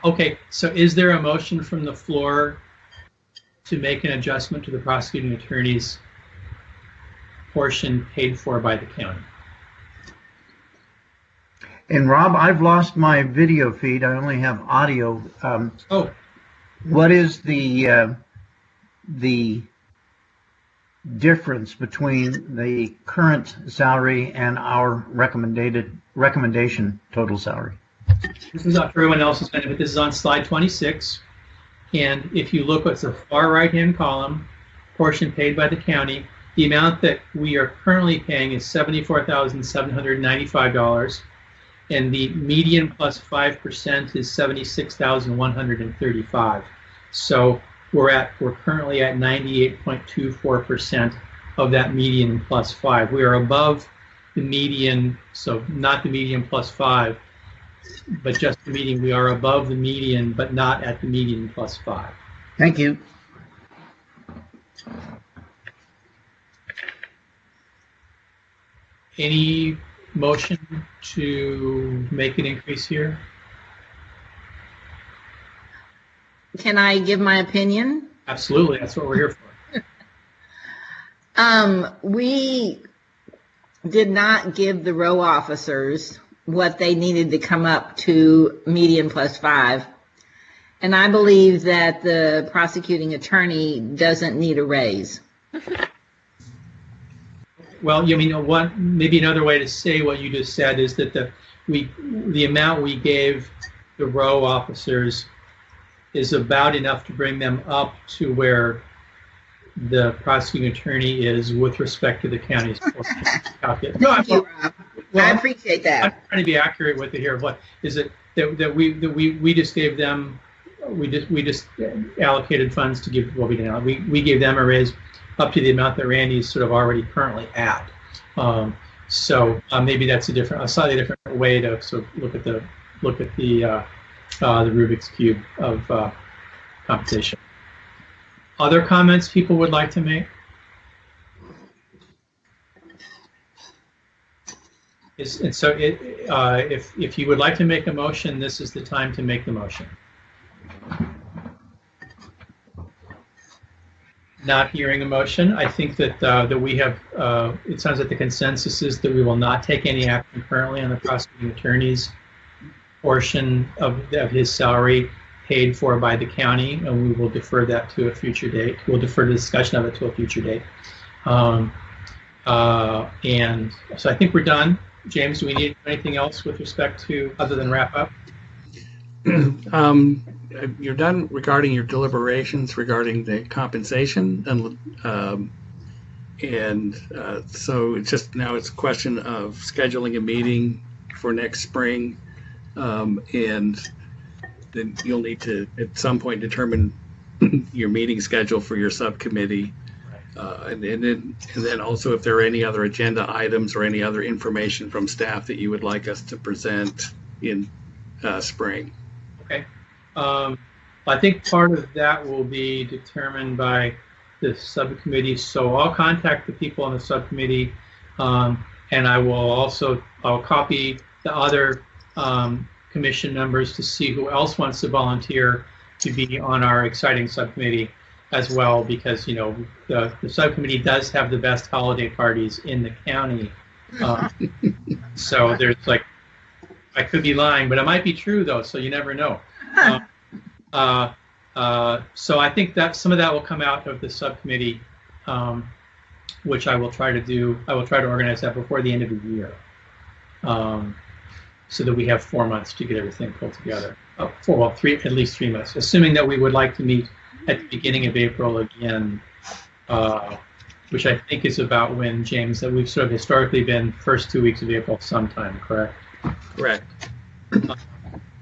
Okay, so is there a motion from the floor to make an adjustment to the prosecuting attorney's portion paid for by the county? And Rob, I've lost my video feed. I only have audio. What is the difference between the current salary and our recommendation total salary? This is not for everyone else's benefit. This is on slide 26. And if you look at the far right-hand column, portion paid by the county, The amount that we are currently paying is $74,795, and the median plus 5% is $76,135. So we're currently at 98.24% of that median plus 5. We are above the median, so not the median plus 5, but just the median. We are above the median, but not at the median plus 5. Thank you. Any motion to make an increase here? Can I give my opinion? Absolutely, that's what we're here for. We did not give the row officers what they needed to come up to median plus 5. And I believe that the prosecuting attorney doesn't need a raise. Well, you know what? Maybe another way to say what you just said is that the amount we gave the row officers is about enough to bring them up to where the prosecuting attorney is with respect to the county's calculation. No, Thank you, Rob. I appreciate that. I'm trying to be accurate with it here. What is it that we just gave them? We just allocated funds to give. Well, we gave them a raise up to the amount that Randy's sort of already currently at. So maybe that's a slightly different way to sort of look at the Rubik's Cube of compensation. Other comments people would like to make? If you would like to make a motion, this is the time to make the motion. Not hearing a motion, I think that we have. It sounds like the consensus is that we will not take any action currently on the prosecuting attorney's portion of his salary paid for by the county, and we will defer that to a future date. We'll defer the discussion of it to a future date. And so I think we're done. James, do we need anything else with respect to, other than wrap up? You're done regarding your deliberations regarding the compensation, and so it's just now it's a question of scheduling a meeting for next spring, and then you'll need to at some point determine your meeting schedule for your subcommittee, and then also if there are any other agenda items or any other information from staff that you would like us to present in spring. Okay. I think part of that will be determined by the subcommittee. So I'll contact the people on the subcommittee, and I'll copy the other commission members to see who else wants to volunteer to be on our exciting subcommittee as well, because the subcommittee does have the best holiday parties in the county. So there's I could be lying, but it might be true though, so you never know. So I think that some of that will come out of the subcommittee, which I will try to do. I will try to organize that before the end of the year, so that we have 4 months to get everything pulled together. At least 3 months, assuming that we would like to meet at the beginning of April again, which I think is about when, James, that we've sort of historically been first 2 weeks of April sometime, correct? Correct.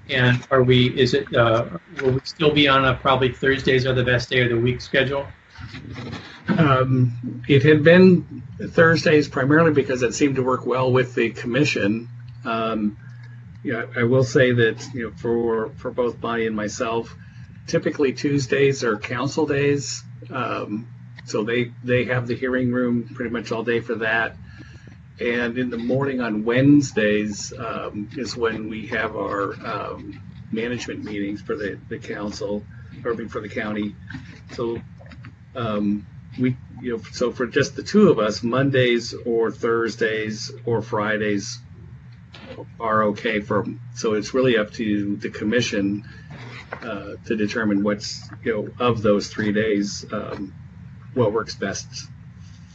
And will we still be on a probably Thursdays are the best day of the week schedule? It had been Thursdays primarily because it seemed to work well with the commission. I will say that for both Bonnie and myself, typically Tuesdays are council days, so they have the hearing room pretty much all day for that. And in the morning on Wednesdays is when we have our management meetings for the council, or for the county. So so for just the two of us, Mondays or Thursdays or Fridays are okay so it's really up to the commission to determine what's of those 3 days, what works best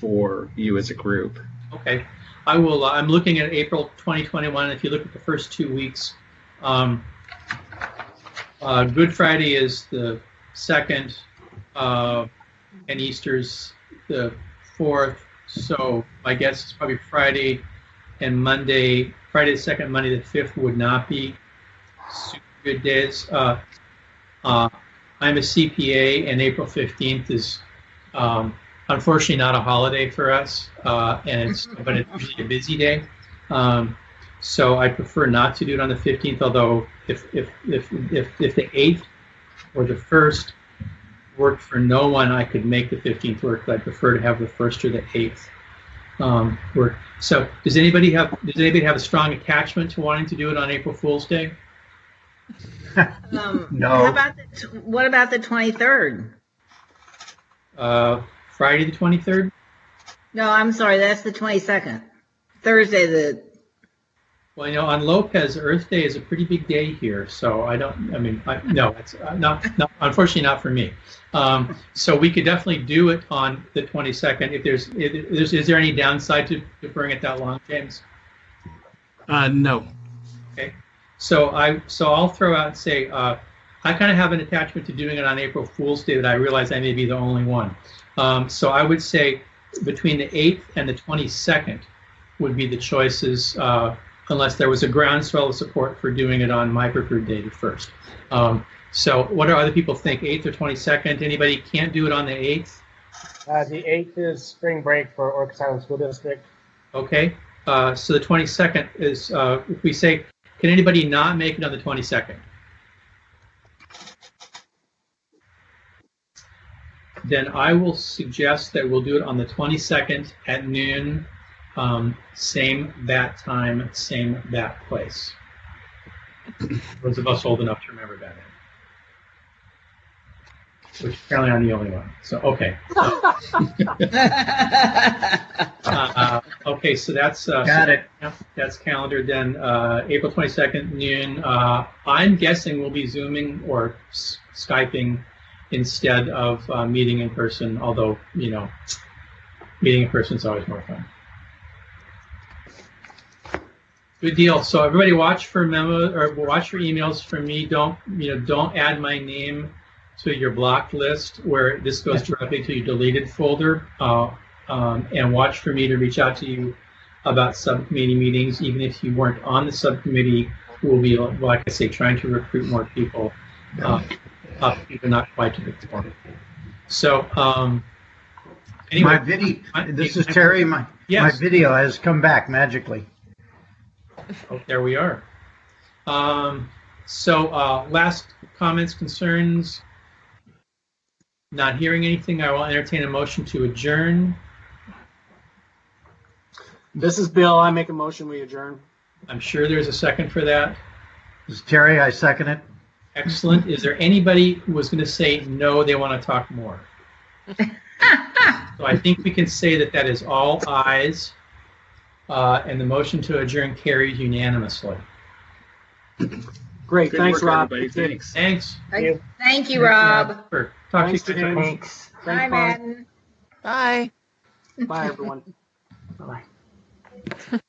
for you as a group. Okay. I will. I'm looking at April 2021. If you look at the first 2 weeks, Good Friday is the 2nd, and Easter's the 4th. So my guess is probably Friday and Monday, Friday the 2nd, Monday the 5th would not be super good days. I'm a CPA, and April 15th is unfortunately not a holiday for us, but it's usually a busy day. So I prefer not to do it on the 15th. Although if the 8th or the 1st worked for no one, I could make the 15th work. But I prefer to have the 1st or the 8th work. So does anybody have a strong attachment to wanting to do it on April Fool's Day? No. What about the 23rd? Friday the 23rd? No, I'm sorry, that's the 22nd. Thursday Well, on Lopez, Earth Day is a pretty big day here, so no, it's not, unfortunately not for me. So we could definitely do it on the 22nd. Is there any downside to deferring it that long, James? No. Okay. So I'll throw out and say I kind of have an attachment to doing it on April Fool's Day that I realize I may be the only one. So I would say between the 8th and the 22nd would be the choices, unless there was a groundswell of support for doing it on my preferred day, the 1st. So what do other people think, 8th or 22nd? Anybody can't do it on the 8th? The 8th is spring break for Orcas Island School District. Okay. So the 22nd is, if we say, can anybody not make it on the 22nd? Then I will suggest that we'll do it on the 22nd at noon, same bat time, same bat place. Those of us old enough to remember that. Which apparently I'm the only one. So, okay. Okay, so that's Got it. Yeah, that's calendar. Then April 22nd, noon. I'm guessing we'll be Zooming or Skyping instead of meeting in person, although, meeting in person is always more fun. Good deal. So everybody watch for memos or watch for emails from me. Don't add my name to your blocked list where this goes directly to your deleted folder. And watch for me to reach out to you about subcommittee meetings. Even if you weren't on the subcommittee, we'll be, like I say, trying to recruit more people. Even not quite to the point. So anyway, My video. This is Terry. My video has come back magically. Oh, there we are. So last comments, concerns. Not hearing anything, I will entertain a motion to adjourn. This is Bill. I make a motion, we adjourn. I'm sure there's a second for that. This is Terry. I second it. Excellent. Is there anybody who was going to say no, they want to talk more? So I think we can say that is all ayes, and the motion to adjourn carries unanimously. Great. Good Thanks, work, Rob. everybody. Thanks. Thanks. Thank you, Rob. Talk Thanks, to you James. soon. Thanks. Bye, Thanks, Bob. Madden. Bye. Bye, everyone. Bye-bye.